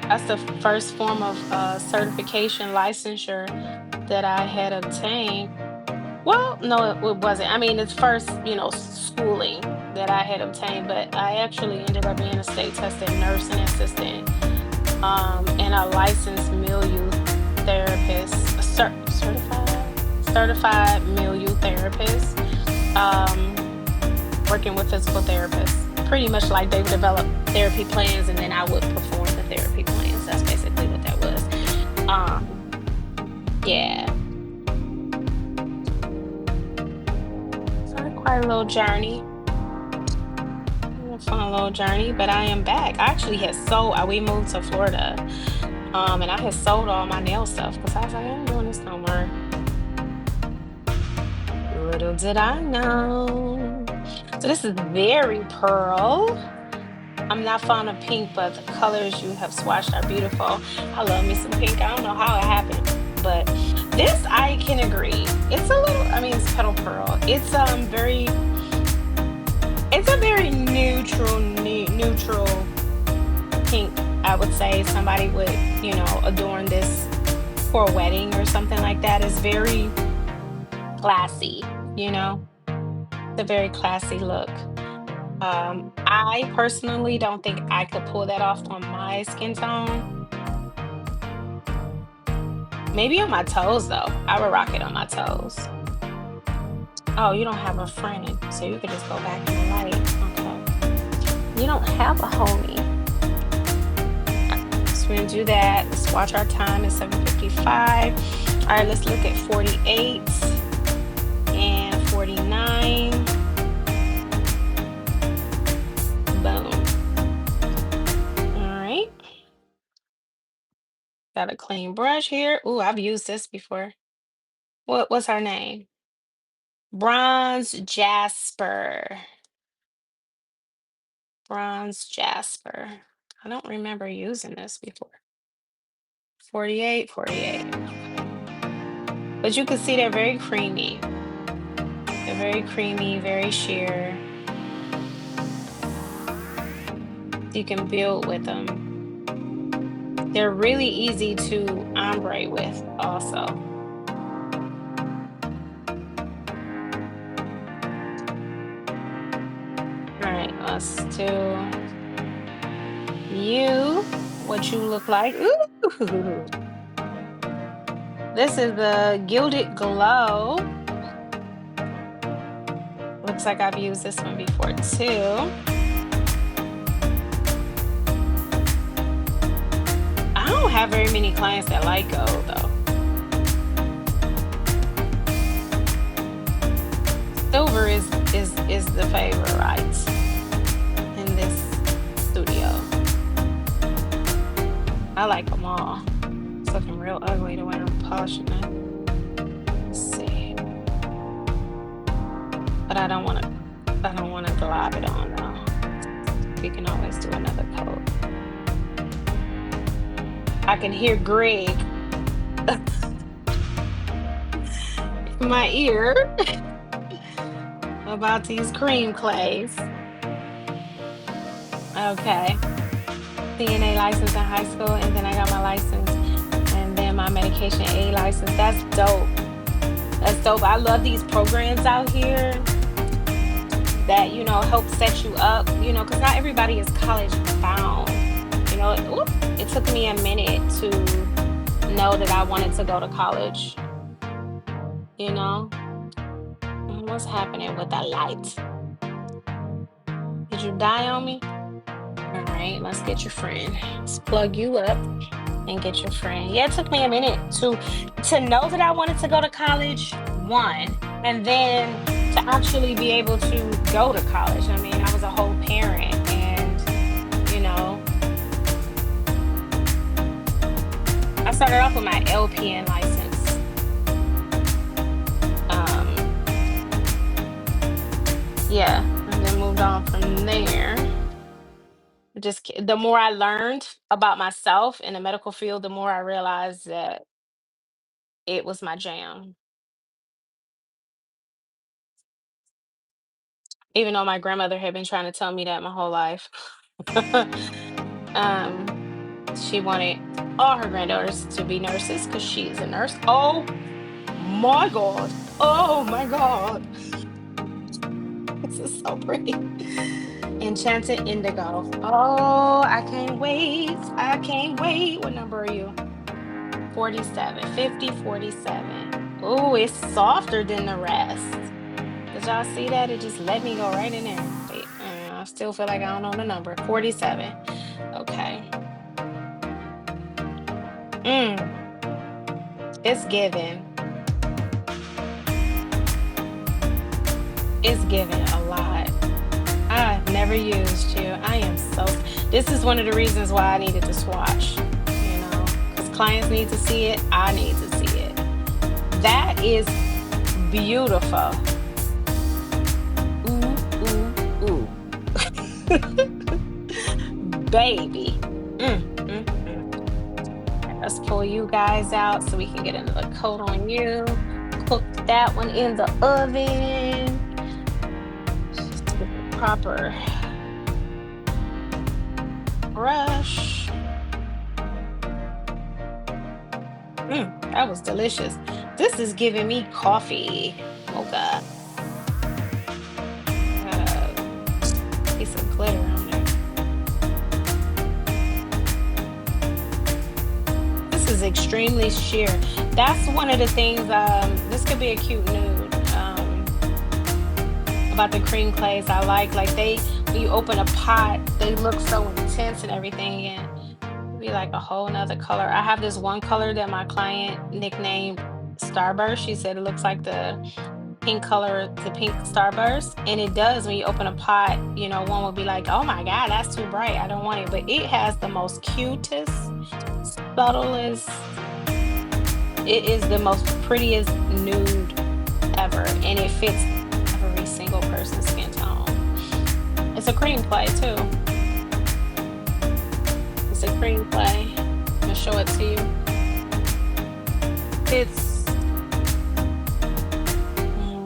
That's the first form of certification licensure that I had obtained. Well, no, it wasn't. I mean, it's first, schooling that I had obtained, but I actually ended up being a state tested nursing assistant, and a licensed milieu therapist, certified milieu therapist, working with physical therapists. Pretty much like they would develop therapy plans, and then I would perform the therapy plans. That's basically what that was. Yeah. Quite a little journey. A fun little journey, but I am back. I actually had sold. We moved to Florida, and I had sold all my nail stuff because I was like, I ain't doing this no more. Little did I know. So this is very pearl. I'm not fond of pink, but the colors you have swatched are beautiful. I love me some pink. I don't know how it happened, but this I can agree. It's a little. I mean, it's petal pearl. It's a very neutral pink. I would say somebody would, adorn this for a wedding or something like that. It's very classy, It's a very classy look. I personally don't think I could pull that off on my skin tone. Maybe on my toes though. I would rock it on my toes. Oh, you don't have a friend, so you could just go back in the light. Okay. You don't have a homie. So we're gonna do that. Let's watch our time. It's 7:55. All right, let's look at 48 and 49. Boom. All right. Got a clean brush here. Ooh, I've used this before. What's her name? Bronze Jasper. Bronze Jasper. I don't remember using this before. 48, 48. Okay. But you can see they're very creamy. They're very creamy, very sheer. You can build with them. They're really easy to ombre with also. All right, let's do you, what you look like. Ooh, this is the Gilded Glow. Looks like I've used this one before too. I don't have very many clients that like gold though. Silver is the favorite in this studio. I like them all. It's looking real ugly the way I'm polishing it. Let's see. But I don't wanna glob it on though. We can always do another coat. I can hear Greg in my ear about these cream clays. Okay. CNA license in high school, and then I got my license, and then my medication A license. That's dope. That's dope. I love these programs out here that, help set you up, because not everybody is college bound. It took me a minute to know that I wanted to go to college, you know? What's happening with that light? Did you die on me? All right, let's get your friend. Let's plug you up and get your friend. Yeah, it took me a minute to know that I wanted to go to college, one, and then to actually be able to go to college. I mean, I was a whole parent, and I started off with my LPN license. Yeah, and then moved on from there. The more I learned about myself in the medical field, the more I realized that it was my jam. Even though my grandmother had been trying to tell me that my whole life. um, she wanted all her granddaughters to be nurses because she's a nurse. Oh my God. Oh my God. This is so pretty. Enchanted Indigo. Oh, I can't wait. I can't wait. What number are you? 47, 50, 47. Oh, it's softer than the rest. Did y'all see that? It just let me go right in there. Wait, I still feel like I don't know the number. 47. Okay. It's giving. It's giving a lot. I've never used you. This is one of the reasons why I needed to swatch, because clients need to see it. I need to see it. That is beautiful. Ooh, baby. Let's pull you guys out so we can get another coat on you. Cook that one in the oven. Just with the proper brush. That was delicious. This is giving me coffee. Oh God. glitter on it. This is extremely sheer. That's one of the things, this could be a cute nude. About the cream clays I like they, when you open a pot, they look so intense and everything, and it'd be like a whole nother color. I have this one color that my client nicknamed Starburst. She said it looks like the pink color, the pink Starburst, and it does. When you open a pot, you know, one will be like, oh my god, that's too bright, I don't want it, but it has the most cutest, subtlest, it is the most prettiest nude ever, and it fits every single person's skin tone. It's a cream play too. It's a cream play. I'm gonna show it to you. It's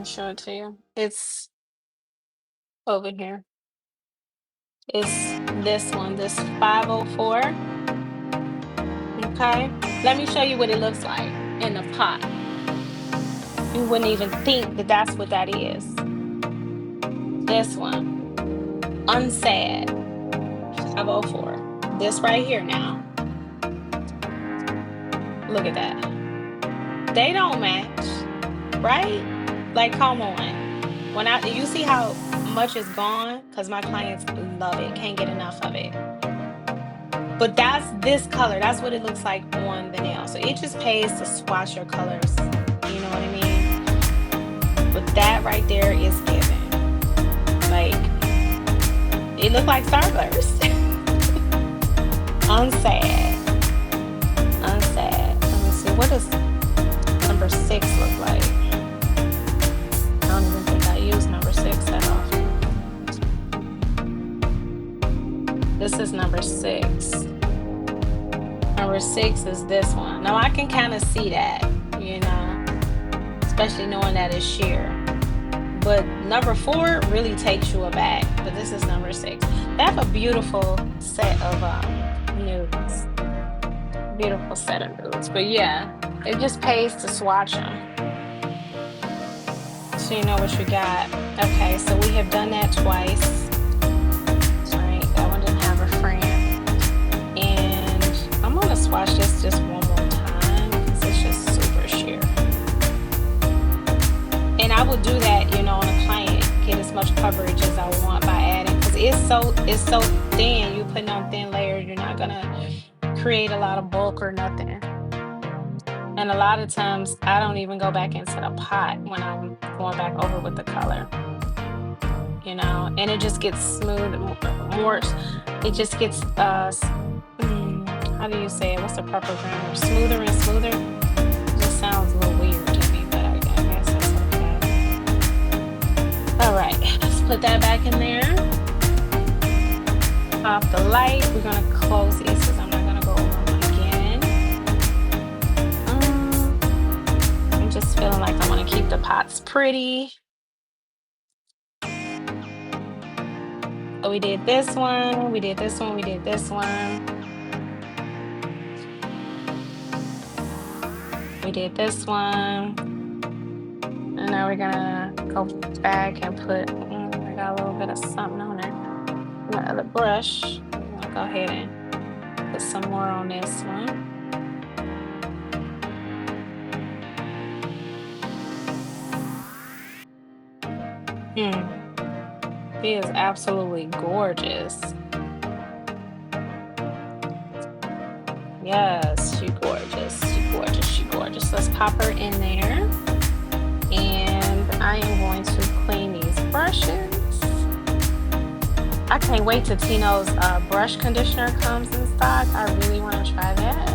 show it to you. It's over here. It's this one, this 504. Okay. Let me show you what it looks like in the pot. You wouldn't even think that that's what that is. This one, Unsad 504. This right here now. Look at that. They don't match, right? Like, come on. When you see how much is gone, because my clients love it, can't get enough of it. But that's this color. That's what it looks like on the nail. So it just pays to swatch your colors. You know what I mean? But that right there is given. Like, it looked like Starburst. Unsad. Unsad. Let me see. What does number 6 look like? I don't even think I use number 6 that often. This is number 6. Number 6 is this one. Now I can kind of see that, you know, especially knowing that it's sheer. But number 4 really takes you aback. But this is number 6. They have a beautiful set of nudes. Beautiful set of nudes. But yeah, it just pays to swatch them, so you know what you got. Okay, so we have done that twice. Right, that one didn't have a frame. And I'm gonna swatch this just one more time because it's just super sheer. And I will do that, you know, on a client, get as much coverage as I want by adding, because it's so thin. You putting on thin layers, you're not gonna create a lot of bulk or nothing. And a lot of times I don't even go back into the pot when I'm going back over with the color, you know, and it just gets smooth more. It just gets how do you say it? What's the proper grammar? Smoother and smoother. It just sounds a little weird to me, but I guess that's okay. All right, let's put that back in there. Off the light. We're gonna close these because I'm not gonna go over them again. I'm just feeling like I want to keep the pots pretty. So we did this one, we did this one, we did this one. We did this one. And now we're gonna go back and put, I got a little bit of something on there. My other brush. I'm gonna go ahead and put some more on this one. She is absolutely gorgeous. Yes, she's gorgeous. She's gorgeous. She's gorgeous. Let's pop her in there. And I am going to clean these brushes. I can't wait till Tino's brush conditioner comes in stock. I really want to try that.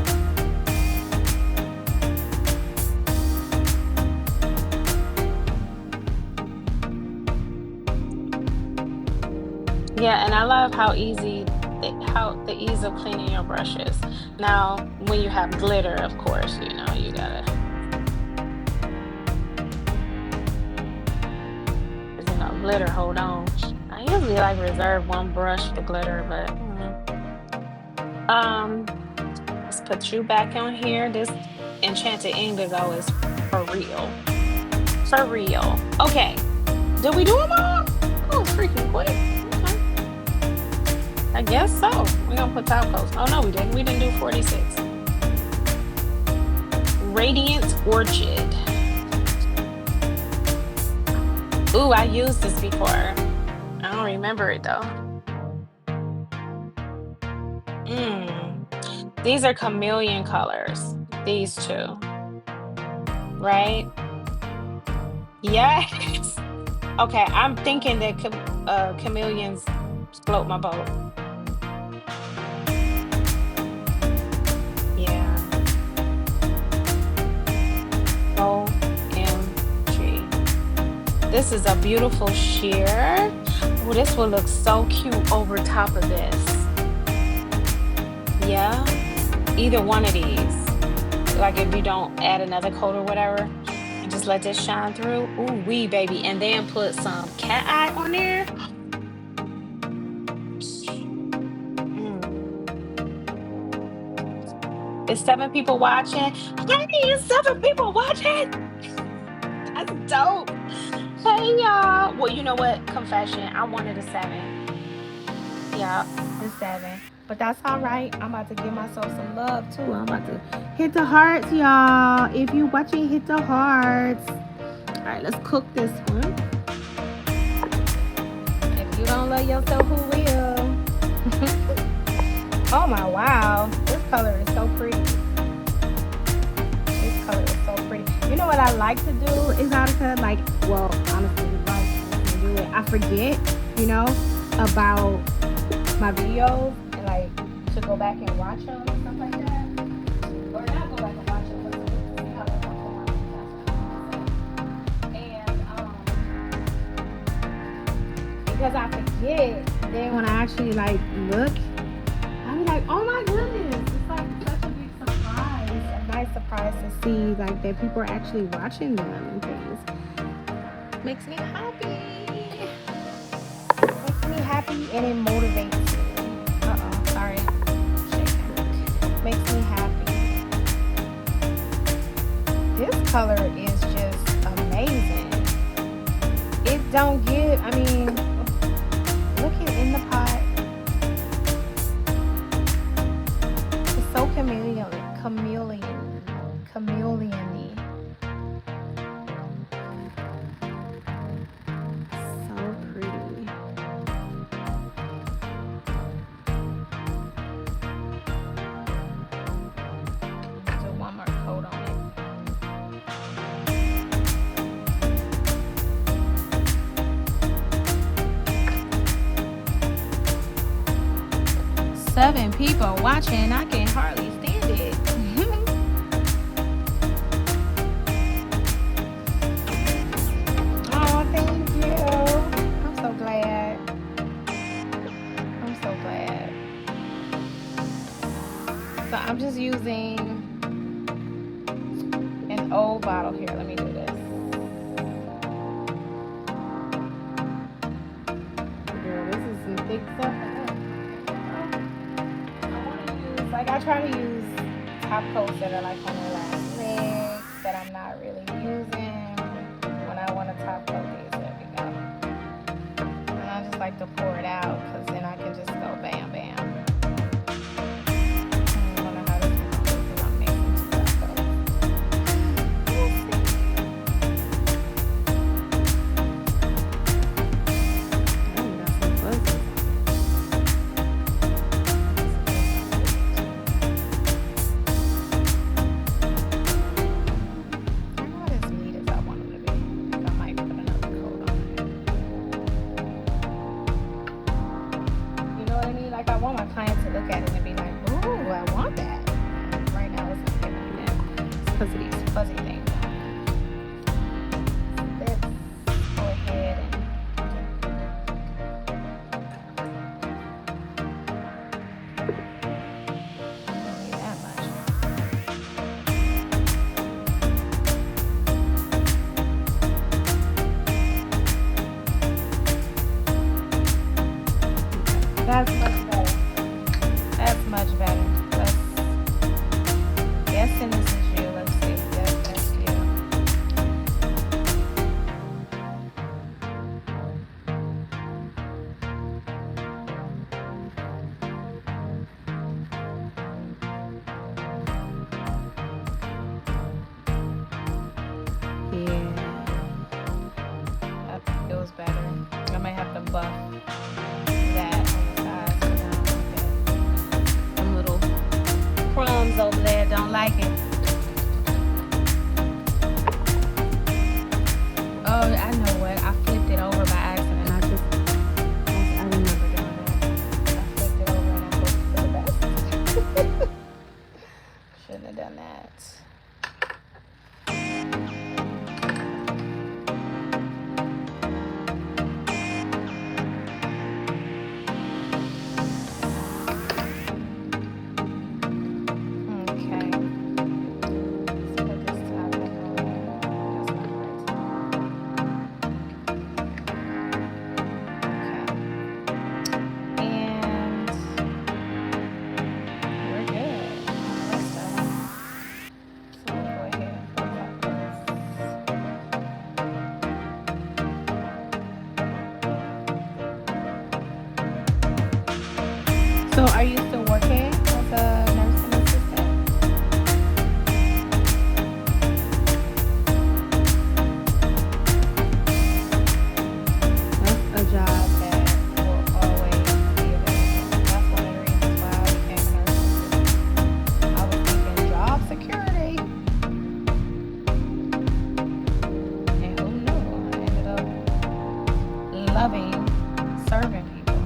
Yeah, and I love how the ease of cleaning your brushes. Now, when you have glitter, of course, you know, you gotta, you know, glitter, hold on. I usually like reserve one brush for glitter, but let's put you back on here. This Enchanted Indigo is for real. For real. Okay. Did we do them all? Oh, freaking quick. Okay. I guess so. We're gonna put top coats. Oh no, we didn't. We didn't do 46. Radiant Orchid. Ooh, I used this before. I don't remember it though. Mm. These are chameleon colors. These two, right? Yes. Okay, I'm thinking that chameleons float my boat. Yeah. OMG. This is a beautiful sheer. Oh, this will look so cute over top of this. Yeah. Either one of these. Like if you don't add another coat or whatever, and just let this shine through. Ooh, wee, baby. And then put some cat eye on there. Mm. Is 7 people watching? Hey, is 7 people watching? That's dope. Hey, y'all. Well, you know what? Confession. I wanted a 7. Yeah, the 7. But that's all right. I'm about to give myself some love too. I'm about to hit the hearts, y'all. If you watching, hit the hearts. All right, let's cook this one. If you don't love yourself, who will? Oh my, wow. This color is so pretty. This color is so pretty. You know what I like to do, Exotica? Like, well, honestly, like, to do it. I forget, you know, about my videos and like to go back and watch them and stuff like that. Or not go back and watch them, but to see how they come out. And because I forget, then when I actually like look, I'm like, oh my goodness, it's like such a big surprise, a nice surprise to see like that people are actually watching them and things. Makes me happy. Makes me happy and it motivates me. Sorry. Makes me happy. This color is just amazing. It don't give, I mean, look at in the pot. It's so chameleon-y. So pretty. Do one more coat on it. 7 people watching. I can hardly stand it. Oh, thank you. I'm so glad. I'm so glad. So I'm just using an old bottle here. Let me do this. Girl, this is some thick stuff. I try to use top coats that are like on the last legs that I'm not really using when I want to top coat these. There we go. And I just like to pour it out because then I can just go bam, bam. I don't know how this is because I'm making two top coats. Oh, we got some fuzzy. Like I want my clients to look at it and be like, ooh, I want that. Right now it's not giving me that. It's because of these fuzzy things. Let's go ahead and don't need that much. That's much better. That's much better. Let's guessing this is you. Let's see. Yes, that's you. don't like it. Oh, I know what. I flipped it over by accident. I remember doing that. I flipped it over and I hoped for the best. Shouldn't have done that. So are you still working as a nursing assistant? That's a job that will always be available. That's one of the reasons why I became a nursing assistant. I was thinking job security. And who knew? I ended up loving serving people.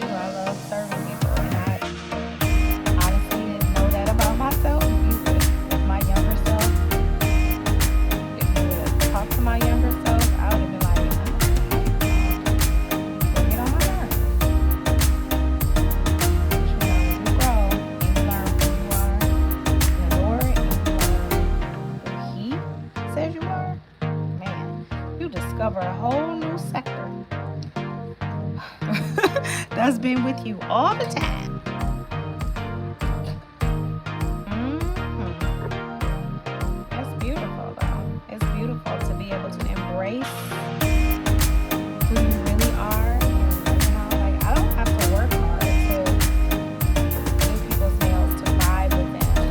I love serving people, and I honestly didn't know that about myself. If my younger self, if you would have talked to my younger self, I would have been like, get on my nerves. But you grow, and you learn who you are, and the Lord, and you learn who He says you are. Man, you discover a whole new sector that's been with you all the time. That's beautiful, though. It's beautiful to be able to embrace who you really are. And, like, I don't have to work hard to do people's nails, to vibe with them,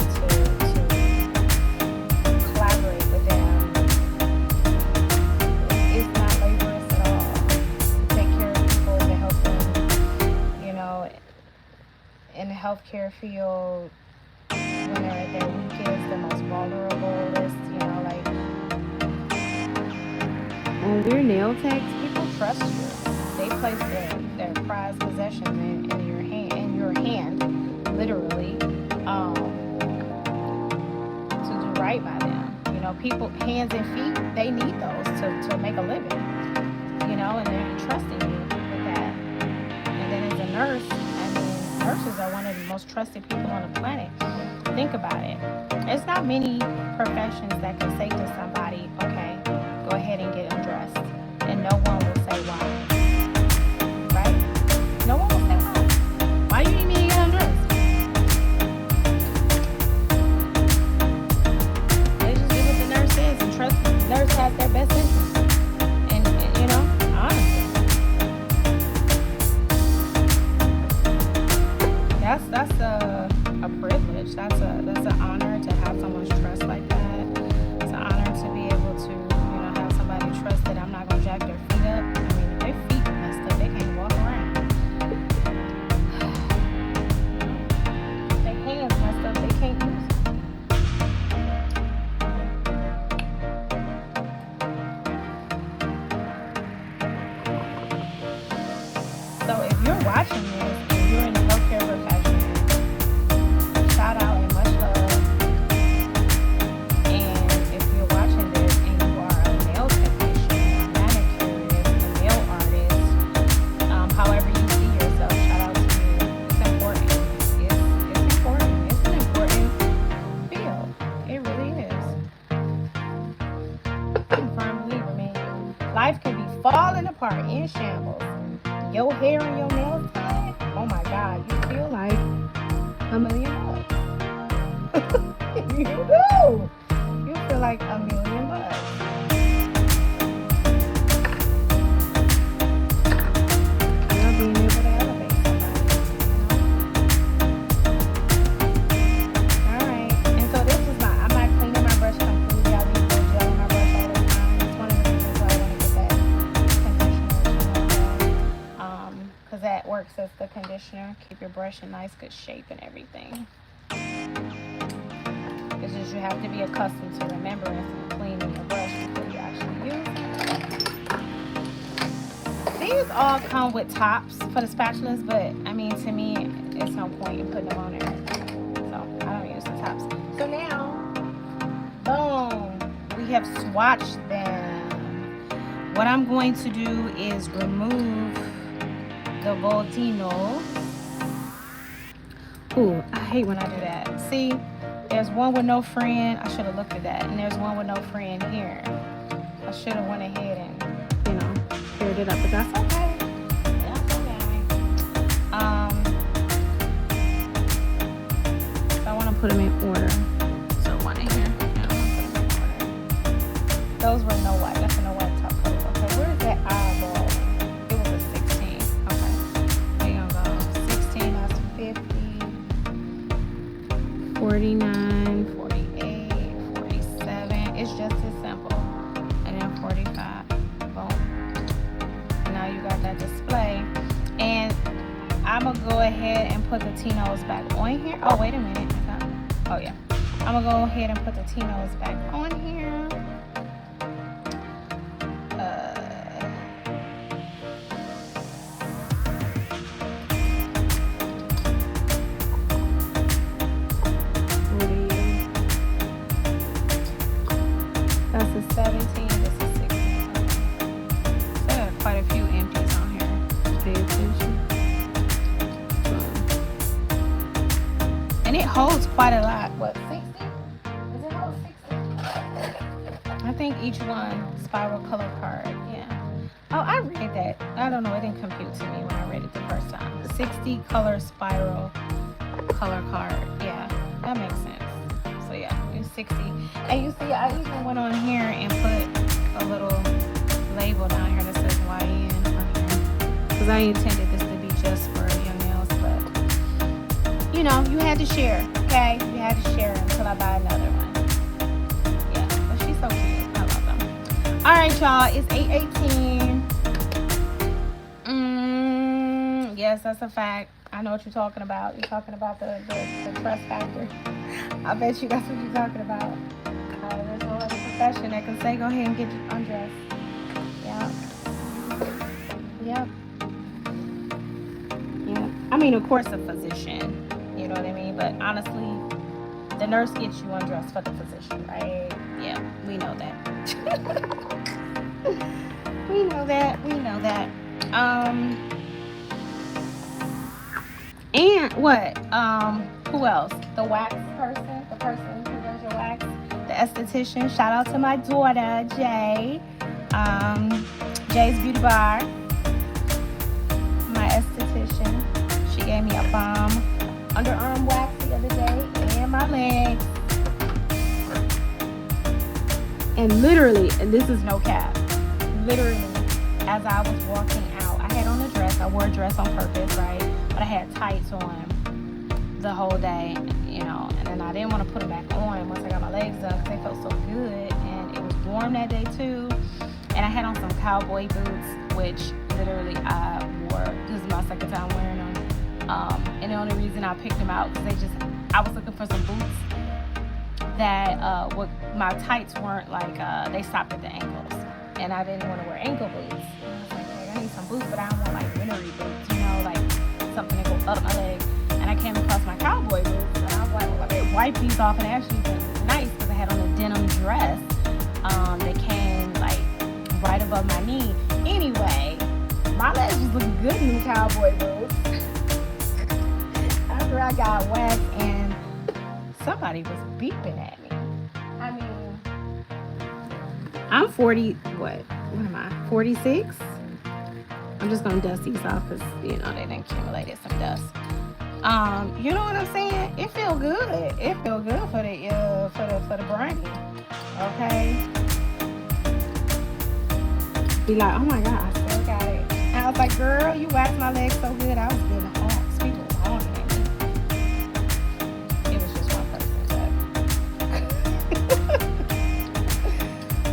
to collaborate with them. It's not laborious at all. To take care of people, to help them, in the healthcare field, when they're at their weakest, the most vulnerable, like when we're nail techs, people trust you. They place their prized possessions in your hand, literally, to do right by them. People, hands and feet, they need those to make a living. And they're trusting you with that. And then as a nurse, nurses are one of the most trusted people on the planet. Think about it. It's not many professions that can say to somebody, okay, go ahead and get undressed. And no one will say why. Right? No one will say why. Why do you need me to get undressed? They just do what the nurse says and trust the nurse has their best interest. And honestly. That's a privilege. That's an honor to have someone's trust like that. It's an honor to be able to, have somebody trust that I'm not gonna jack their feet up. I mean, if their feet messed up, they can't walk around. If their hands messed up, they can't use them. So if you're watching this and you're in the healthcare profession, shout out and much love. And if you're watching this and you are a nail technician, a manicurist, a nail artist, however you see yourself, shout out to you. It's important. It's important. It's an important field. It really is. I'm a firm believer, man. Life can be falling apart in shambles. Your hair and your nails tied, oh my God, you feel like $1 million. You do. You feel like $1 million. You're being able to elevate somebody. that works as the conditioner. Keep your brush in nice, good shape and everything. It's just you have to be accustomed to remembering and cleaning your brush before you actually use it. These all come with tops for the spatulas, but I mean, to me, it's no point in putting them on there. So I don't use the tops. So now, boom, we have swatched them. What I'm going to do is remove the voltino. Ooh, I hate when I do that. See, there's one with no friend. I should have looked at that. And there's one with no friend here. I should have went ahead and, cleared it up, but that's okay. That's okay. So I want to put them in order. So one in here. Yeah, I want to put them in order. Those were no white. That's a no white top coat. Okay, where is that eyeball? It was a 16. Okay. We're going to go 16, that's 50, 49, 48, 47. It's just as simple. And then 45. Boom. And now you got that display. And I'm going to go ahead and put the T-nose back on here. Oh, wait a minute. Oh, yeah. I'm going to go ahead and put the T-nose back on here. That's a 17, this is 16. So I got quite a few empties on here. Pay attention. And it holds quite a lot. What, 60? Does it hold 60? I think each one spiral color card. Yeah. Oh, I read that. I don't know. It didn't compute to me when I read it the first time. 60 color spiral color card. Yeah, that makes sense. So yeah, it's 60. And you see, I even went on here and put a little label down here that says YN on here. Because I intended this to be just for young nails, but you know, you had to share, okay? You had to share until I buy another one. Yeah, but she's so cute. I love them. All right, y'all, it's 8:18. Yes, that's a fact. I know what you're talking about. You're talking about the trust factor. I bet you that's what you're talking about. There's no other profession that can say, go ahead and get undressed. Yeah. Yep. Yeah. I mean, of course, a physician. You know what I mean? But honestly, the nurse gets you undressed for the physician, right? Yeah, we know that. We know that. We know that. And what? Who else? The wax person, the person who does your wax, the esthetician. Shout out to my daughter, Jay. Jay's Beauty Bar. My esthetician. She gave me a bomb underarm wax the other day and my legs. And literally, and this is no cap, literally, as I was walking out, I had on a dress. I wore a dress on purpose, right? But I had tights on the whole day, you know, and then I didn't want to put it back on once I got my legs done because they felt so good, and it was warm that day too. And I had on some cowboy boots, which literally I wore. This is my second time wearing them. And the only reason I picked them out because I was looking for some boots that my tights weren't like, they stopped at the ankles, and I didn't want to wear ankle boots. And I was like, hey, I need some boots, but I don't want like wintery boots, you know, like something that goes up my leg. And I came across my cowboy boots, and I was like, well, let me wipe these off. And they actually looked nice because I had on a denim dress that came like right above my knee. Anyway, my legs was looking good in them cowboy boots. After I got waxed, and somebody was beeping at me. I mean, I'm 40, what am I, 46? I'm just gonna dust these off because, you know, they done accumulated some dust. You know what I'm saying? It feel good. It feel good for the brain. Okay. Be like, oh my God, I still got it. And I was like, girl, you waxed my legs so good. I was getting honks. People were honking at me. It was just one person.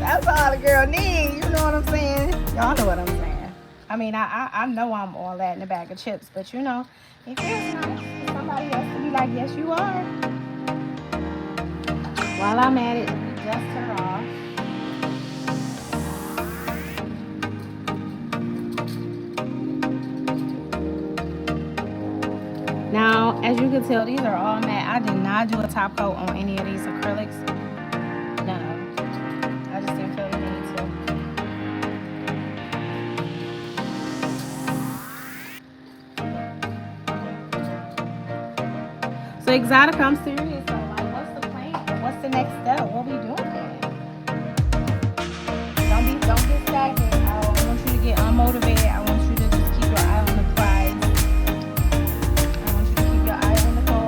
That's all the girl needs. You know what I'm saying? Y'all know what I'm saying. I mean, I know I'm all that in a bag of chips, but you know, it feels nice for somebody else to be like, yes, you are. While I'm at it, let me dust her off. Now, as you can tell, these are all matte. I did not do a top coat on any of these acrylics. None of them. I just didn't feel the need to. So Exotica, I'm serious. So like, what's the plan? What's the next step? What we doing? Don't get stagnant. I want you to get unmotivated. I want you to just keep your eye on the prize. I want you to keep your eye on the goal.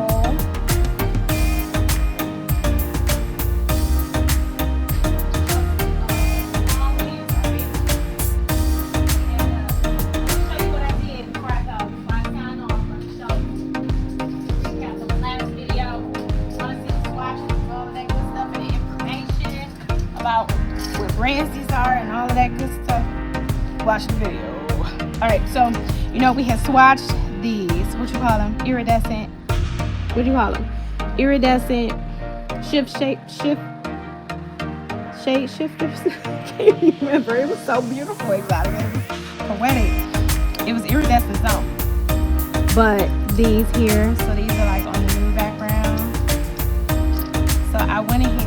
What brands these are and all of that good stuff, watch the video. All right, so you know we have swatched these. What you call them? Iridescent. What do you call them? Iridescent shade shifters. I can't remember. It was so beautiful, exotic. It was poetic. It was iridescent zone. But these here, so these are like on the new background. So I went ahead.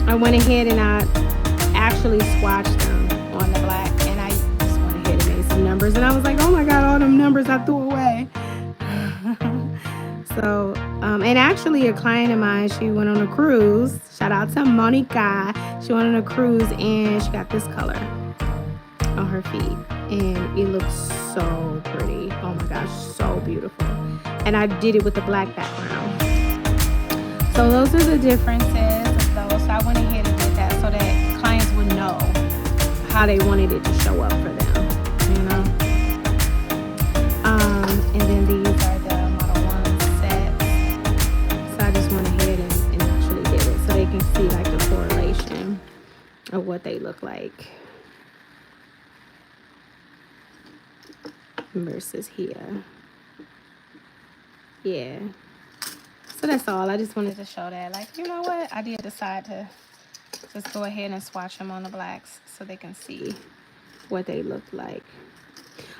I went ahead and I actually swatched them on the black, and I just went ahead and made some numbers, and I was like, oh my god, all them numbers I threw away. So and actually a client of mine, she went on a cruise, shout out to Monica, she went on a cruise and she got this color on her feet, and it looks so pretty. Oh my gosh, so beautiful. And I did it with the black background. So those are the differences. So I went ahead and did that so that clients would know how they wanted it to show up for them, you know. And then these are the Model 1 sets. So I just went ahead and actually did it so they can see like the correlation of what they look like versus here. Yeah. So that's all. I just wanted to show that. Like, you know what? I did decide to just go ahead and swatch them on the blacks so they can see what they look like.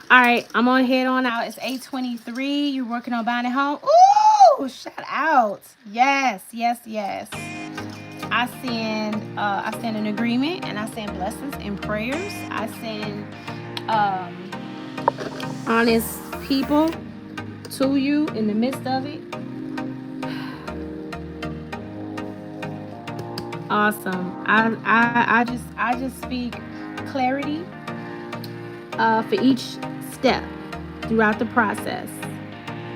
All right, I'm on head on out. It's 8:23. You're working on buying a home. Ooh, shout out. Yes, yes, yes. I send an agreement, and I send blessings and prayers. I send honest people to you in the midst of it. Awesome. I just speak clarity for each step throughout the process.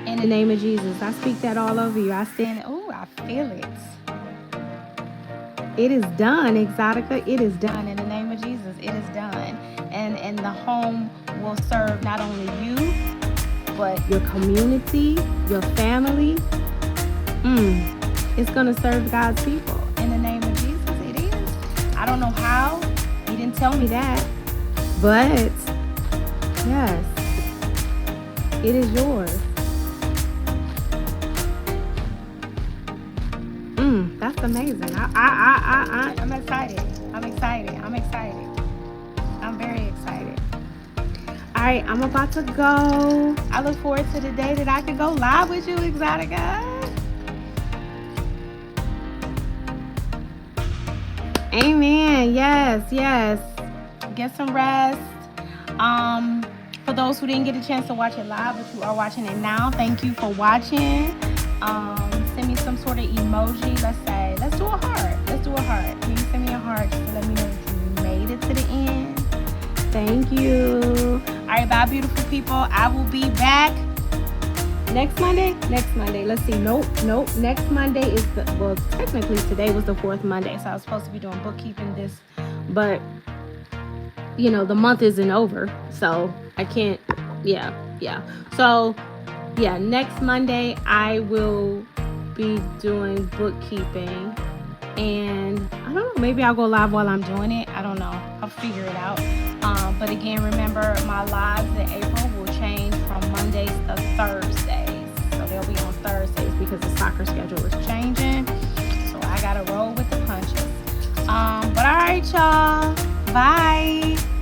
In the name of Jesus, I speak that all over you. I stand. Oh, I feel it. It is done, Exotica. It is done in the name of Jesus. It is done, and the home will serve not only you, but your community, your family. It's gonna serve God's people in the name of Jesus. It is. I don't know how. He didn't tell me that, but yes, it is yours. That's amazing. I'm excited. I'm excited. I'm excited. I'm very excited. All right, I'm about to go. I look forward to the day that I can go live with you, Exotica. Amen. Yes, yes. Get some rest. For those who didn't get a chance to watch it live, but you are watching it now, thank you for watching. Send me some sort of emoji. Let's do a heart. Let's do a heart. Can you send me a heart just to let me know that you made it to the end? Thank you. All right, bye, beautiful people. I will be back next Monday. Let's see. Nope. Next Monday is technically today was the 4th Monday, so I was supposed to be doing bookkeeping this, but you know, the month isn't over, so I can't. Yeah. So yeah, next Monday I will be doing bookkeeping, and I don't know, maybe I'll go live while I'm doing it. I don't know. I'll figure it out. But again, remember my lives in April will change from Mondays to Thursdays. So they'll be on Thursdays because the soccer schedule is changing. So I gotta roll with the punches. But all right, y'all. Bye.